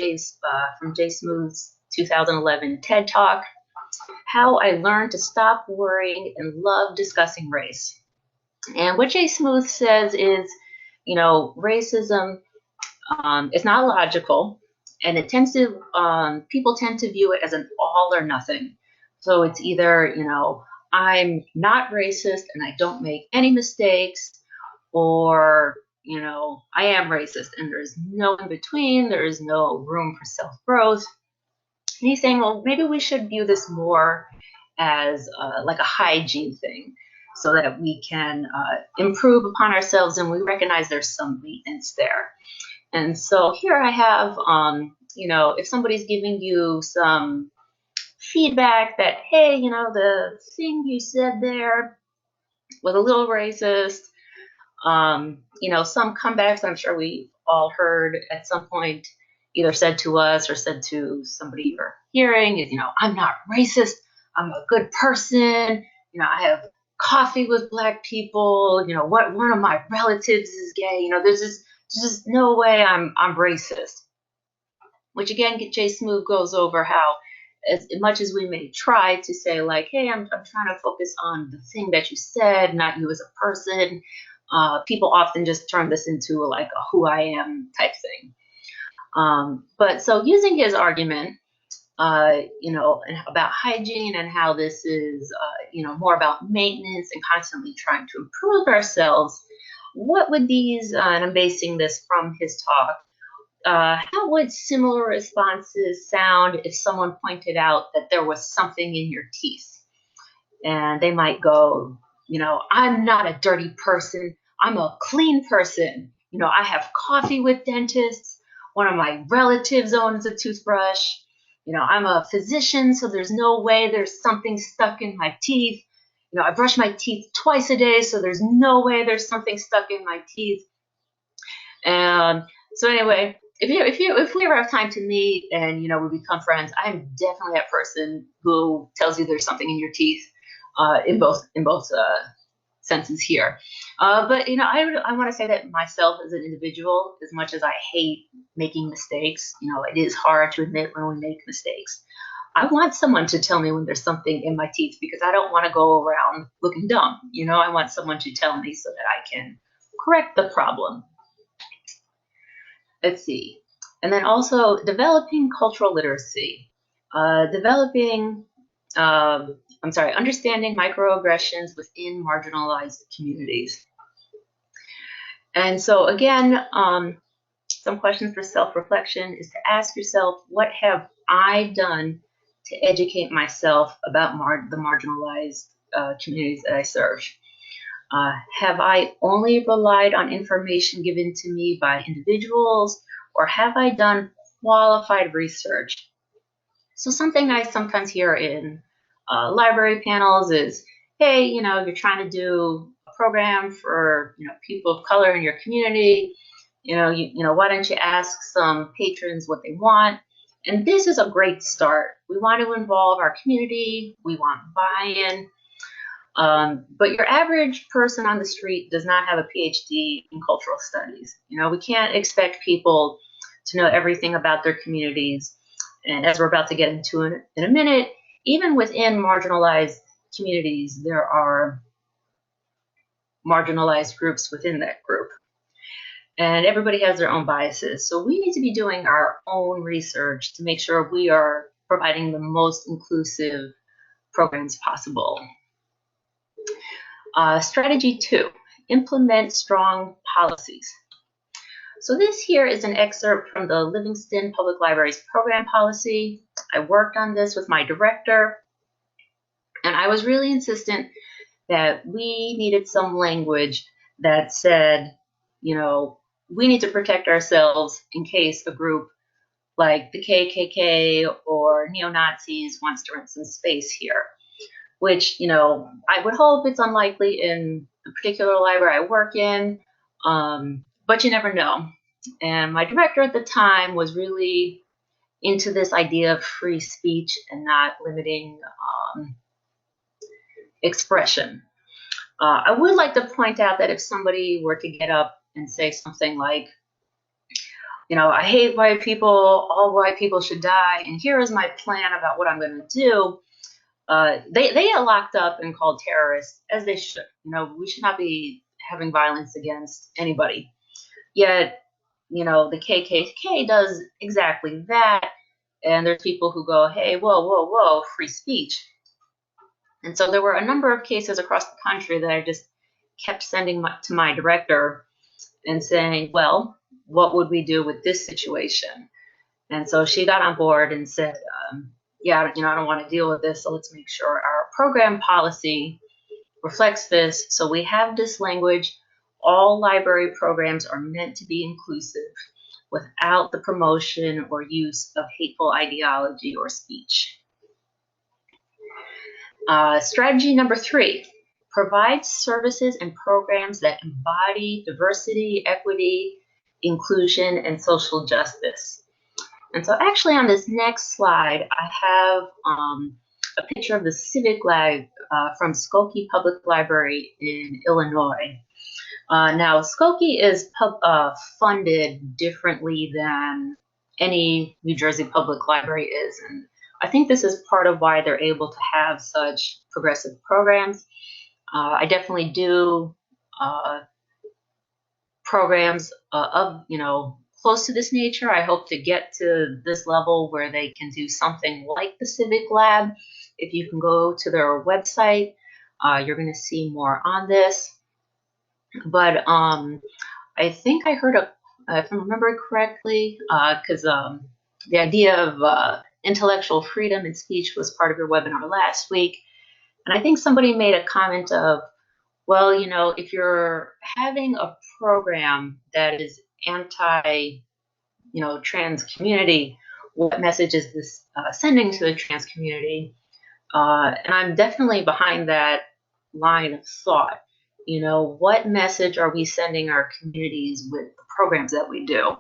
from Jay Smooth's 2011 TED Talk, How I Learned to Stop Worrying and Love Discussing Race. And what Jay Smooth says is, you know, racism is not logical, and it tends to people tend to view it as an all or nothing. So it's either, you know, I'm not racist and I don't make any mistakes, or, you know, I am racist and there's no in between, there is no room for self-growth. And he's saying, well, maybe we should view this more as like a hygiene thing, so that we can improve upon ourselves and we recognize there's some maintenance there. And so here I have, you know, if somebody's giving you some feedback that, hey, you know, the thing you said there was a little racist, you know, some comebacks I'm sure we all heard at some point, either said to us or said to somebody you're hearing, is, you know, I'm not racist, I'm a good person, you know, I have coffee with Black people, you know, what, one of my relatives is gay, you know, there's just no way I'm racist. Which again, Jay Smooth goes over how, as much as we may try to say like, hey, I'm trying to focus on the thing that you said, not you as a person, people often just turn this into like a who I am type thing. But so using his argument, you know, about hygiene and how this is, you know, more about maintenance and constantly trying to improve ourselves, what would these, and I'm basing this from his talk, how would similar responses sound if someone pointed out that there was something in your teeth? And they might go, you know, I'm not a dirty person, I'm a clean person. You know, I have coffee with dentists. One of my relatives owns a toothbrush. You know, I'm a physician, so there's no way there's something stuck in my teeth. You know, I brush my teeth twice a day, so there's no way there's something stuck in my teeth. And so anyway, if we ever have time to meet and, you know, we become friends, I'm definitely that person who tells you there's something in your teeth. in both senses here. But I want to say that myself as an individual, as much as I hate making mistakes, it is hard to admit when we make mistakes. I want someone to tell me when there's something in my teeth, because I don't want to go around looking dumb. I want someone to tell me so that I can correct the problem. Let's see. And then also developing cultural literacy, understanding microaggressions within marginalized communities. And so again, some questions for self-reflection is to ask yourself, what have I done to educate myself about the marginalized communities that I serve? Have I only relied on information given to me by individuals, or have I done qualified research? So something I sometimes hear in library panels is, hey, you're trying to do a program for people of color in your community. Why don't you ask some patrons what they want? And this is a great start. We want to involve our community. We want buy-in. But your average person on the street does not have a PhD in cultural studies. We can't expect people to know everything about their communities. And as we're about to get into in a minute, even within marginalized communities, there are marginalized groups within that group. And everybody has their own biases. So we need to be doing our own research to make sure we are providing the most inclusive programs possible. Strategy 2, implement strong policies. So this here is an excerpt from the Livingston Public Library's program policy. I worked on this with my director, and I was really insistent that we needed some language that said, we need to protect ourselves in case a group like the KKK or neo-Nazis wants to rent some space here, which, I would hope it's unlikely in the particular library I work in, but you never know. And my director at the time was really into this idea of free speech and not limiting expression. I would like to point out that if somebody were to get up and say something like, I hate white people, all white people should die, and here is my plan about what I'm going to do, they get locked up and called terrorists, as they should. We should not be having violence against anybody. Yet, the KKK does exactly that, and there's people who go, hey, whoa, free speech. And so there were a number of cases across the country that I just kept sending to my director and saying, well, what would we do with this situation? And so she got on board and said, yeah, I don't want to deal with this, so let's make sure our program policy reflects this. So we have this language. All library programs are meant to be inclusive without the promotion or use of hateful ideology or speech. Strategy number 3, provide services and programs that embody diversity, equity, inclusion, and social justice. And so actually on this next slide, I have a picture of the Civic Lab from Skokie Public Library in Illinois. Now, Skokie is funded differently than any New Jersey public library is. And I think this is part of why they're able to have such progressive programs. I definitely do programs of, close to this nature. I hope to get to this level where they can do something like the Civic Lab. If you can go to their website, you're going to see more on this. But I think I heard, if I remember correctly, because the idea of intellectual freedom and speech was part of your webinar last week. And I think somebody made a comment of, well, if you're having a program that is anti, trans community, what message is this sending to the trans community? And I'm definitely behind that line of thought. What message are we sending our communities with the programs that we do?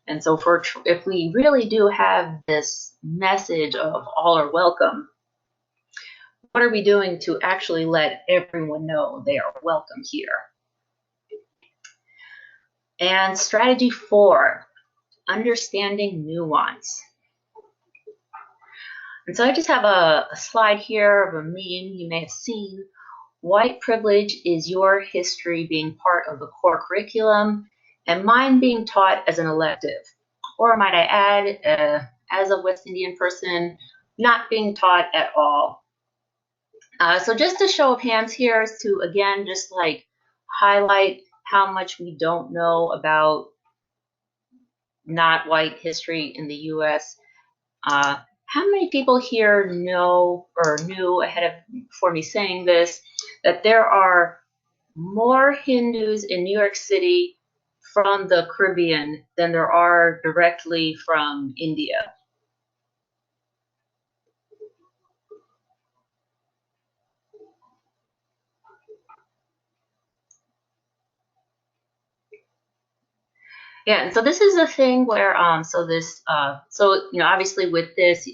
And so if we really do have this message of all are welcome, what are we doing to actually let everyone know they are welcome here? And strategy 4, understanding nuance. And so I just have a slide here of a meme you may have seen. White privilege is your history being part of the core curriculum and mine being taught as an elective. Or might I add, as a West Indian person, not being taught at all. So just a show of hands here is to, again, just like highlight how much we don't know about not white history in the US. How many people here know or knew ahead of before me saying this, that there are more Hindus in New York City from the Caribbean than there are directly from India? Yeah, and so this is a thing where, obviously with this,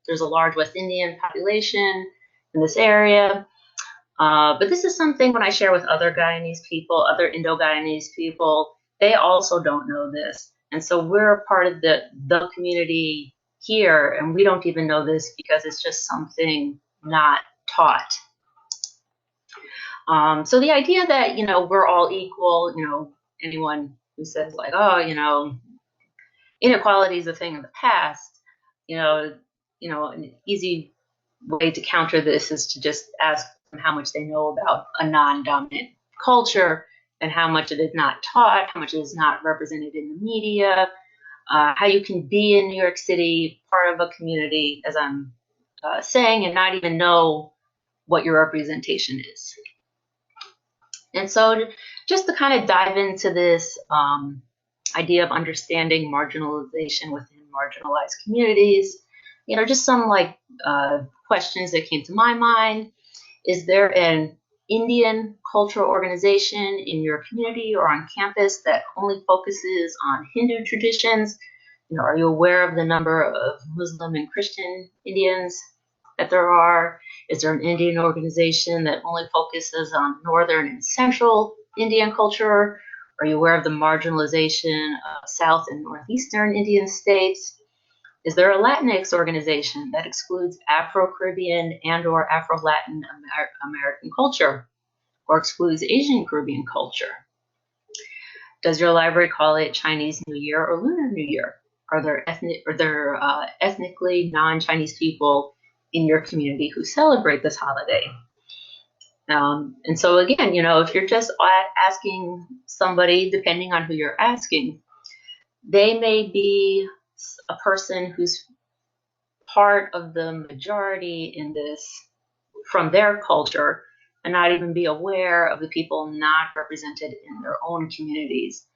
there's a large West Indian population in this area. But this is something when I share with other Guyanese people, other Indo-Guyanese people, they also don't know this. And so we're a part of the community here, and we don't even know this because it's just something not taught. So the idea that, we're all equal, anyone who says like, oh, inequality is a thing of the past, an easy way to counter this is to just ask them how much they know about a non-dominant culture and how much it is not taught, how much it is not represented in the media, how you can be in New York City, part of a community, as I'm saying, and not even know what your representation is. And so just to kind of dive into this idea of understanding marginalization within marginalized communities, just some questions that came to my mind. Is there an Indian cultural organization in your community or on campus that only focuses on Hindu traditions? Are you aware of the number of Muslim and Christian Indians that there are? Is there an Indian organization that only focuses on Northern and Central Indian culture? Are you aware of the marginalization of South and Northeastern Indian states? Is there a Latinx organization that excludes Afro-Caribbean and or Afro-Latin American culture or excludes Asian Caribbean culture? Does your library call it Chinese New Year or Lunar New Year? Are there ethnically non-Chinese people in your community who celebrate this holiday? And so again, if you're just asking somebody, depending on who you're asking, they may be a person who's part of the majority in this from their culture and not even be aware of the people not represented in their own communities.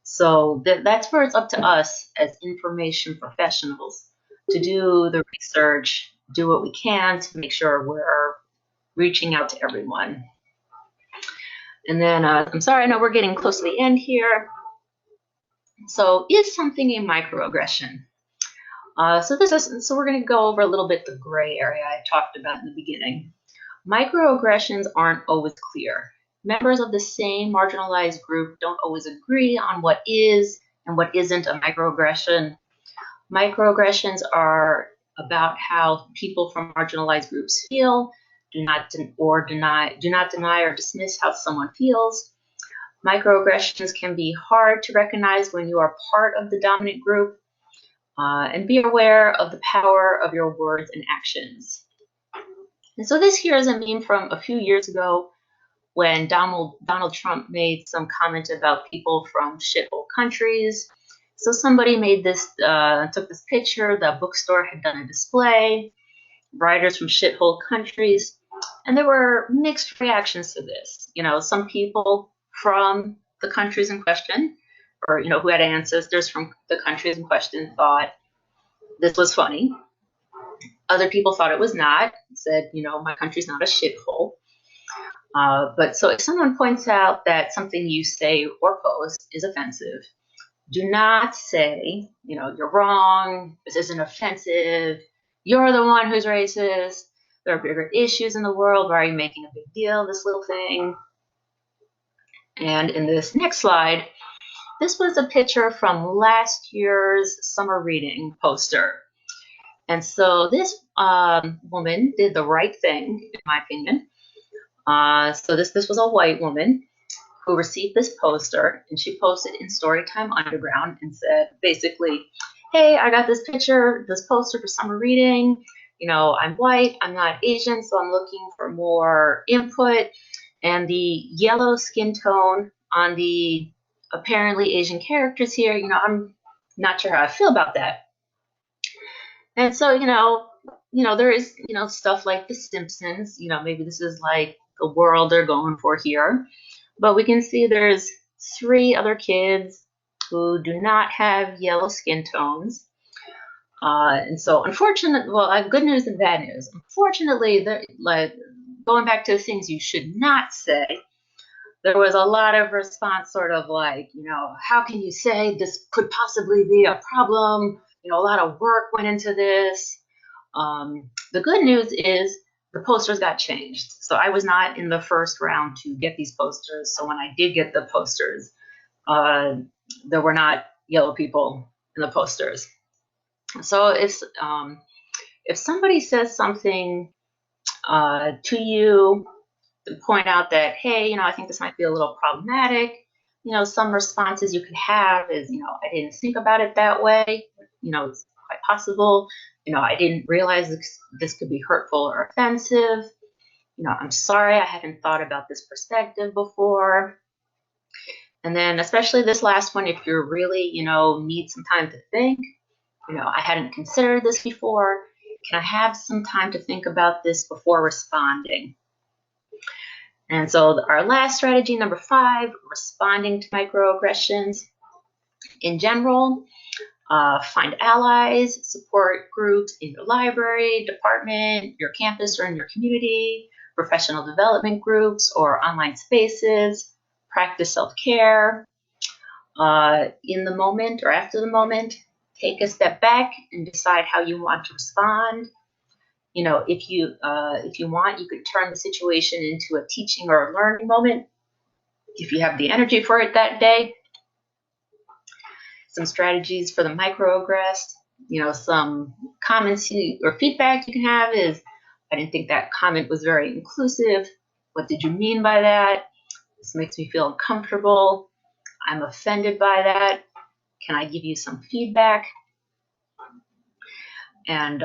So that's where it's up to us as information professionals to do the research, do what we can to make sure we're reaching out to everyone. And then, I'm sorry, I know we're getting close to the end here. So is something a microaggression? So we're going to go over a little bit the gray area I talked about in the beginning. Microaggressions aren't always clear. Members of the same marginalized group don't always agree on what is and what isn't a microaggression. Microaggressions are about how people from marginalized groups feel, do not deny or dismiss how someone feels. Microaggressions can be hard to recognize when you are part of the dominant group, and be aware of the power of your words and actions. And so this here is a meme from a few years ago when Donald Trump made some comment about people from shithole countries. So somebody made this, took this picture, the bookstore had done a display, writers from shithole countries, and there were mixed reactions to this. Some people from the countries in question, or who had ancestors from the countries in question, thought this was funny. Other people thought it was not, said, my country's not a shithole. But so if someone points out that something you say or post is offensive, do not say, you're wrong, this isn't offensive, you're the one who's racist. There are bigger issues in the world. Why are you making a big deal of this little thing? And in this next slide, this was a picture from last year's summer reading poster. And so this woman did the right thing, in my opinion. So this was a white woman who received this poster, and she posted in Storytime Underground and said, basically, hey, I got this poster for summer reading. You know, I'm white, I'm not Asian, so I'm looking for more input. And the yellow skin tone on the apparently Asian characters here, you know, I'm not sure how I feel about that. And so, you know, there is, you know, stuff like The Simpsons, you know, maybe this is like the world they're going for here. But we can see there's 3 other kids who do not have yellow skin tones. And so, unfortunately, well, I have good news and bad news. Unfortunately, like going back to the things you should not say, there was a lot of response, sort of like, you know, how can you say this could possibly be a problem? You know, a lot of work went into this. The good news is the posters got changed. So I was not in the first round to get these posters. So when I did get the posters, there were not yellow people in the posters. So if somebody says something to you, point out that, hey, you know, I think this might be a little problematic. You know, some responses you could have is, you know, I didn't think about it that way. You know, it's quite possible. You know, I didn't realize this could be hurtful or offensive. You know, I'm sorry, I hadn't thought about this perspective before. And then especially this last one, if you're really, you know, need some time to think, you know, I hadn't considered this before. Can I have some time to think about this before responding? And so our last strategy, number 5, responding to microaggressions. In general, find allies, support groups in your library, department, your campus, or in your community, professional development groups or online spaces, practice self-care. In the moment or after the moment, take a step back and decide how you want to respond. You know, if you want, you could turn the situation into a teaching or a learning moment if you have the energy for it that day. Some strategies for the microaggress. You know, some comments or feedback you can have is, I didn't think that comment was very inclusive. What did you mean by that? This makes me feel uncomfortable. I'm offended by that. Can I give you some feedback? And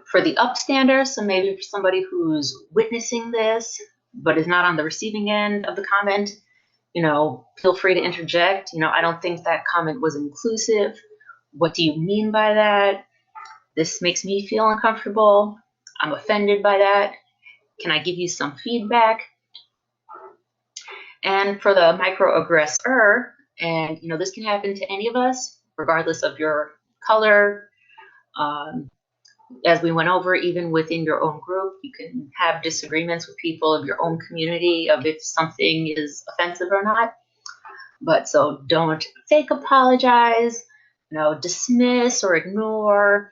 for the upstander, so maybe for somebody who's witnessing this but is not on the receiving end of the comment, you know, feel free to interject. You know, I don't think that comment was inclusive. What do you mean by that? This makes me feel uncomfortable. I'm offended by that. Can I give you some feedback? And for the microaggressor, and you know, this can happen to any of us, regardless of your color. As we went over, even within your own group, you can have disagreements with people of your own community of if something is offensive or not. But so don't fake apologize, you know, dismiss or ignore,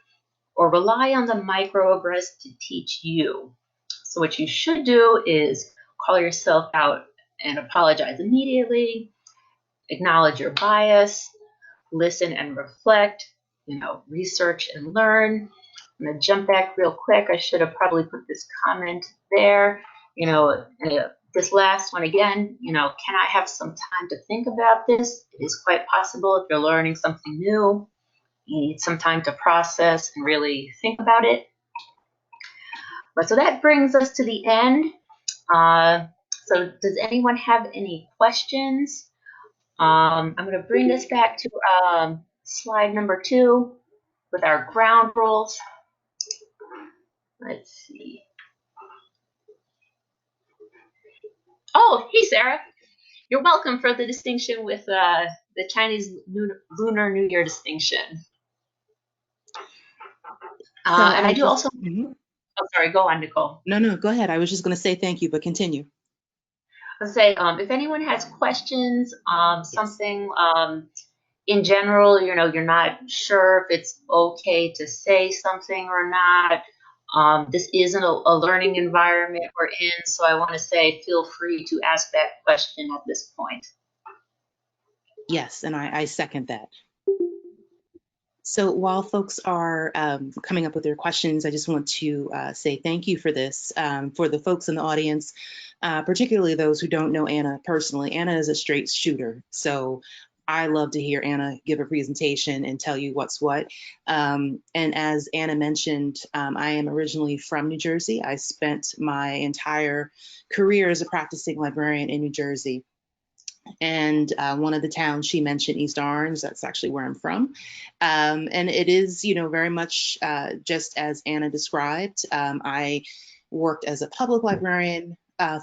or rely on the microaggress to teach you. So what you should do is call yourself out and apologize immediately, acknowledge your bias, listen and reflect, you know, research and learn. I'm going to jump back real quick. I should have probably put this comment there. You know, this last one again, you know, can I have some time to think about this? It is quite possible if you're learning something new, you need some time to process and really think about it. But so that brings us to the end. So does anyone have any questions? I'm going to bring this back to slide number 2 with our ground rules. Let's see. Oh, hey, Sarah. You're welcome for the distinction with the Chinese Lunar New Year distinction. And I do also, oh, sorry, go on, Nicole. No, go ahead. I was just going to say thank you, but continue. I'll say, if anyone has questions, something in general, you know, you're not sure if it's okay to say something or not, This isn't a learning environment we're in, so I want to say feel free to ask that question at this point. Yes, and I second that. So while folks are coming up with their questions, I just want to say thank you for this. For the folks in the audience, particularly those who don't know Anna personally, Anna is a straight shooter. So I love to hear Anna give a presentation and tell you what's what. And as Anna mentioned, I am originally from New Jersey. I spent my entire career as a practicing librarian in New Jersey. And one of the towns she mentioned, East Orange, that's actually where I'm from. And it is, very much just as Anna described. I worked as a public librarian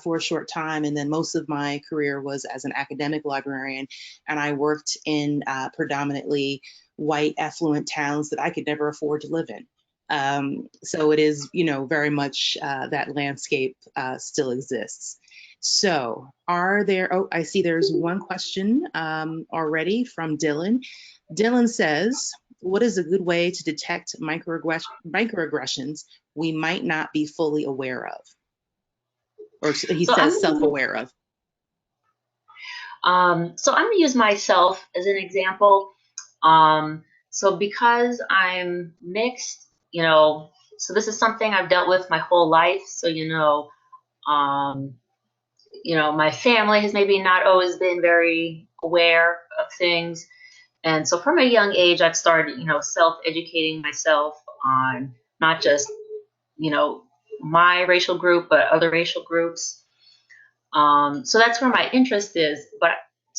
for a short time, and then most of my career was as an academic librarian. And I worked in predominantly white, affluent towns that I could never afford to live in. So it is, very much that landscape still exists. So I see there's one question already from Dylan. Dylan says, what is a good way to detect microaggressions we might not be fully aware of? Or he says self-aware of. So I'm going to use myself as an example. So because I'm mixed, so this is something I've dealt with my whole life. So, my family has maybe not always been very aware of things. And so from a young age, I've started, self-educating myself on not just, my racial group, but other racial groups. So that's where my interest is. But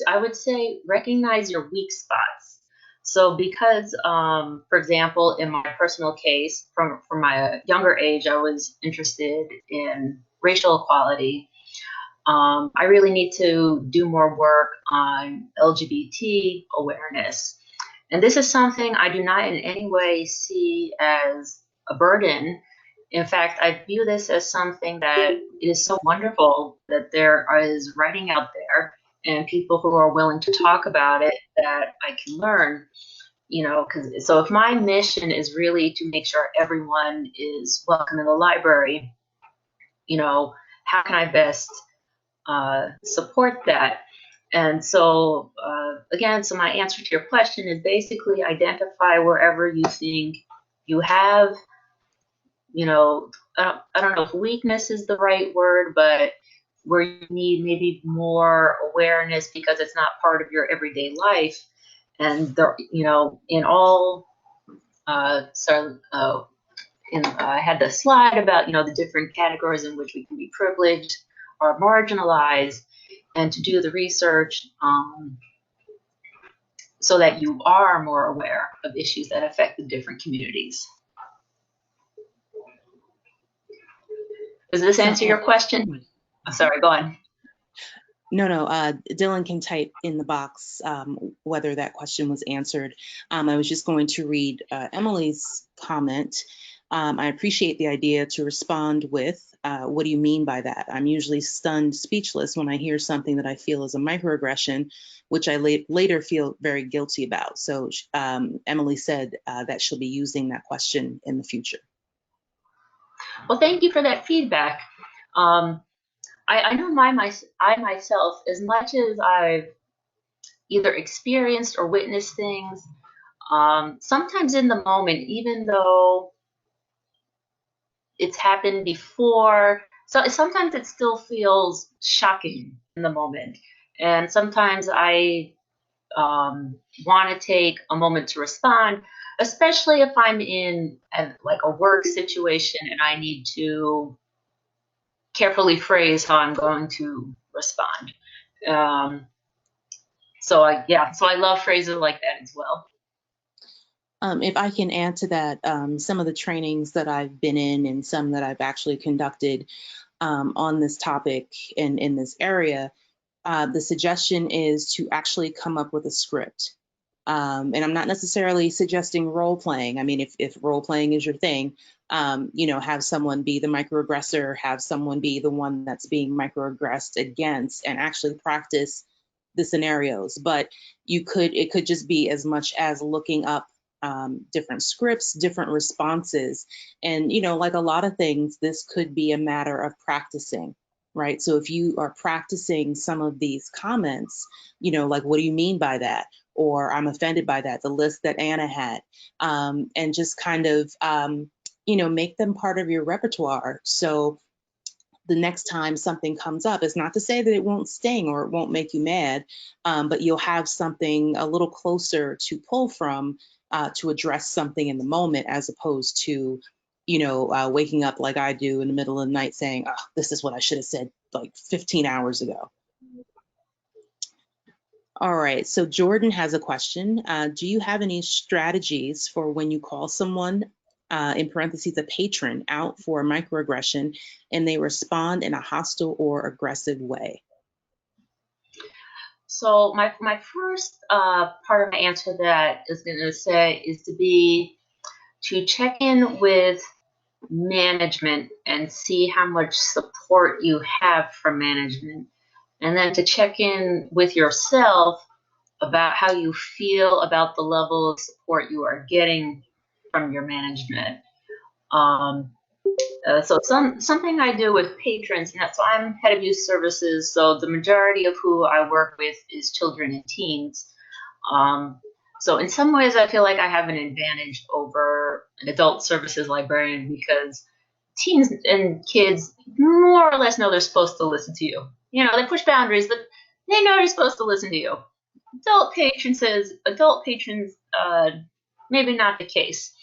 I would say recognize your weak spots. So because, for example, in my personal case, from my younger age, I was interested in racial equality. I really need to do more work on LGBT awareness. And this is something I do not in any way see as a burden. In fact, I view this as something that is so wonderful that there is writing out there and people who are willing to talk about it that I can learn. So if my mission is really to make sure everyone is welcome in the library, how can I best support that? And so, again, so my answer to your question is basically identify wherever you think you have, I don't know if weakness is the right word, but where you need maybe more awareness because it's not part of your everyday life. And, in all, I had the slide about, the different categories in which we can be privileged or marginalized, and to do the research so that you are more aware of issues that affect the different communities. Does this answer your question? I'm sorry, go on. No, Dylan can type in the box whether that question was answered. I was just going to read Emily's comment. I appreciate the idea to respond with, what do you mean by that? I'm usually stunned, speechless when I hear something that I feel is a microaggression, which I later feel very guilty about. So Emily said that she'll be using that question in the future. Well, thank you for that feedback. I know I myself, as much as I've either experienced or witnessed things, sometimes in the moment, even though it's happened before, so sometimes it still feels shocking in the moment. And sometimes I want to take a moment to respond, especially if I'm in like a work situation and I need to carefully phrase how I'm going to respond. So I love phrases like that as well. If I can add to that, some of the trainings that I've been in and some that I've actually conducted on this topic and in this area, the suggestion is to actually come up with a script. And I'm not necessarily suggesting role playing. I mean, if role playing is your thing, have someone be the microaggressor, have someone be the one that's being microaggressed against, and actually practice the scenarios. But it could just be as much as looking up different scripts, different responses. And, you know, like a lot of things, this could be a matter of practicing, right? So if you are practicing some of these comments, you know, like, what do you mean by that? Or I'm offended by that, the list that Anna had, and just kind of, you know, make them part of your repertoire. So the next time something comes up, it's not to say that it won't sting or it won't make you mad, but you'll have something a little closer to pull from to address something in the moment, as opposed to, you know, waking up like I do in the middle of the night saying, oh, this is what I should have said like 15 hours ago. All right, so Jordan has a question. Do you have any strategies for when you call someone, in parentheses, a patron, out for a microaggression and they respond in a hostile or aggressive way? So my first part of my answer to that is going to say is to check in with management and see how much support you have from management, and then to check in with yourself about how you feel about the level of support you are getting from your management. So something I do with patrons, and so I'm head of youth services, so the majority of who I work with is children and teens. So in some ways, I feel like I have an advantage over an adult services librarian, because teens and kids more or less know they're supposed to listen to you. You know, they push boundaries, but they know they're supposed to listen to you. Adult patrons, maybe not the case.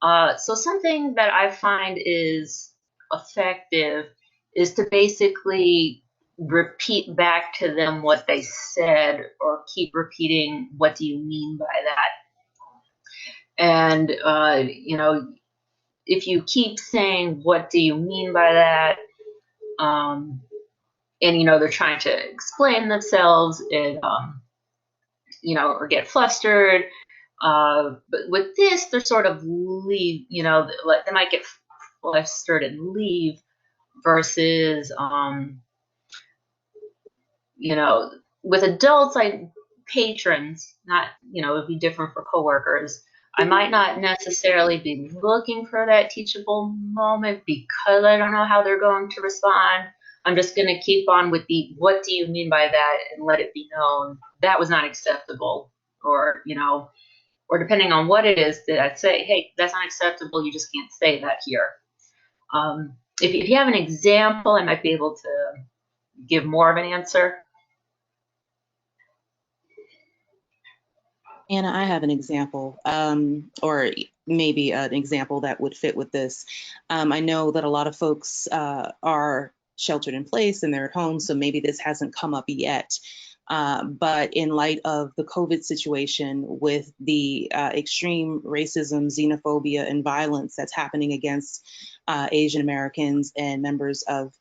So something that I find is effective is to basically repeat back to them what they said, or keep repeating, what do you mean by that? And, you know, if you keep saying, what do you mean by that? And, you know, they're trying to explain themselves and, you know, or get flustered. But with this, they're sort of leave, you know, they might get flustered and leave, versus, you know, with adults, patrons, not, you know, it'd be different for coworkers. I might not necessarily be looking for that teachable moment because I don't know how they're going to respond. I'm just going to keep on with the, what do you mean by that? And let it be known that was not acceptable. Or, you know, or depending on what it is, that I'd say, hey, that's not acceptable. You just can't say that here. If you have an example, I might be able to give more of an answer. Anna, I have an example, or maybe an example that would fit with this. I know that a lot of folks are sheltered in place and they're at home, so maybe this hasn't come up yet. But in light of the COVID situation, with the extreme racism, xenophobia, and violence that's happening against Asian Americans and members of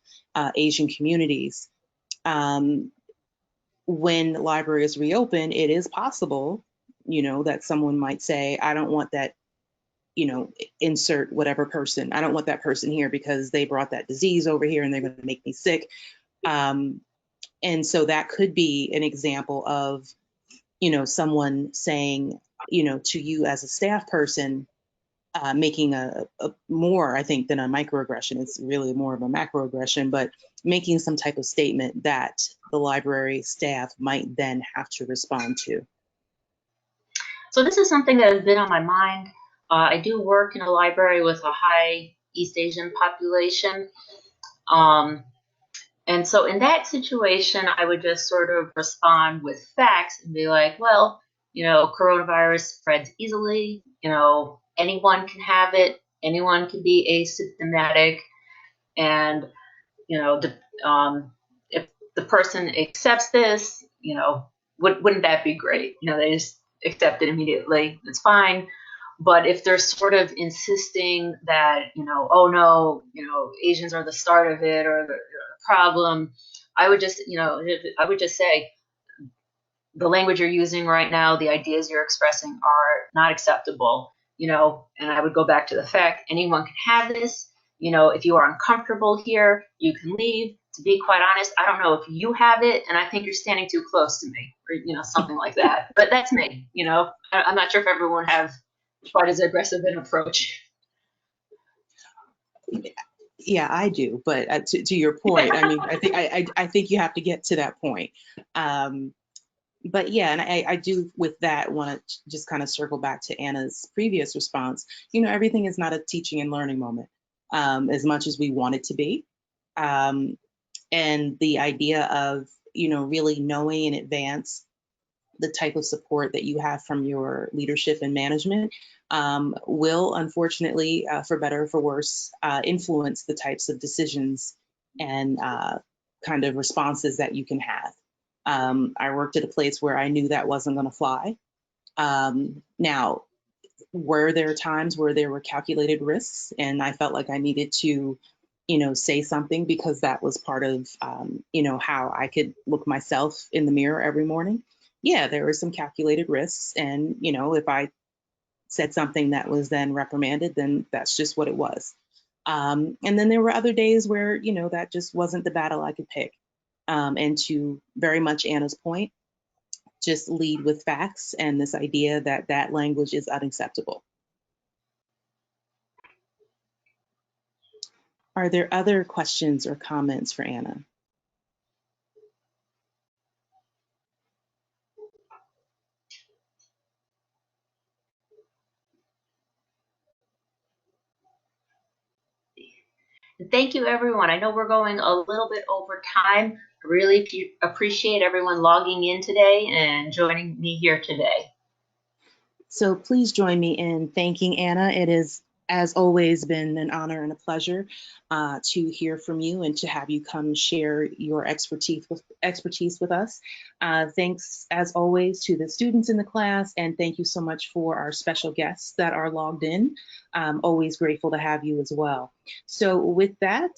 Asian communities, when libraries reopen, it is possible, you know, that someone might say, I don't want that, you know, insert whatever person. I don't want that person here because they brought that disease over here and they're going to make me sick. And so that could be an example of, you know, someone saying, you know, to you as a staff person, making a more, I think, than a microaggression. It's really more of a macroaggression, but making some type of statement that the library staff might then have to respond to. So this is something that has been on my mind. I do work in a library with a high East Asian population. And so in that situation, I would just sort of respond with facts and be like, well, you know, coronavirus spreads easily. You know, anyone can have it. Anyone can be asymptomatic. And, you know, if the person accepts this, you know, wouldn't that be great? You know, they just accept it immediately. It's fine. But if they're sort of insisting that, you know, oh no, you know, Asians are the start of it, or the problem, I would just, you know, I would just say, the language you're using right now, the ideas you're expressing are not acceptable, you know, and I would go back to the fact, anyone can have this. You know, if you are uncomfortable here, you can leave. To be quite honest, I don't know if you have it, and I think you're standing too close to me, or, you know, something like that. But that's me, you know. I'm not sure if everyone quite as aggressive an approach. Yeah, I do. But to your point, I mean, I think you have to get to that point. But yeah, and I do with that want to just kind of circle back to Anna's previous response. You know, everything is not a teaching and learning moment, as much as we want it to be. And the idea of, you know, really knowing in advance the type of support that you have from your leadership and management will unfortunately, for better or for worse, influence the types of decisions and kind of responses that you can have. I worked at a place where I knew that wasn't going to fly. Now, were there times where there were calculated risks and I felt like I needed to, you know, say something because that was part of, you know, how I could look myself in the mirror every morning? Yeah, there were some calculated risks. And, you know, if I said something that was then reprimanded, then that's just what it was. And then there were other days where, you know, that just wasn't the battle I could pick. And to very much Anna's point, just lead with facts and this idea that that language is unacceptable. Are there other questions or comments for Anna? Thank you, everyone. I know we're going a little bit over time. I really appreciate everyone logging in today and joining me here today. So please join me in thanking Anna. It is, as always, been an honor and a pleasure to hear from you and to have you come share your expertise with us. Thanks, as always, to the students in the class, and thank you so much for our special guests that are logged in. Always grateful to have you as well. So with that,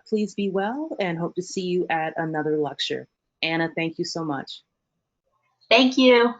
please be well and hope to see you at another lecture. Anna, thank you so much. Thank you.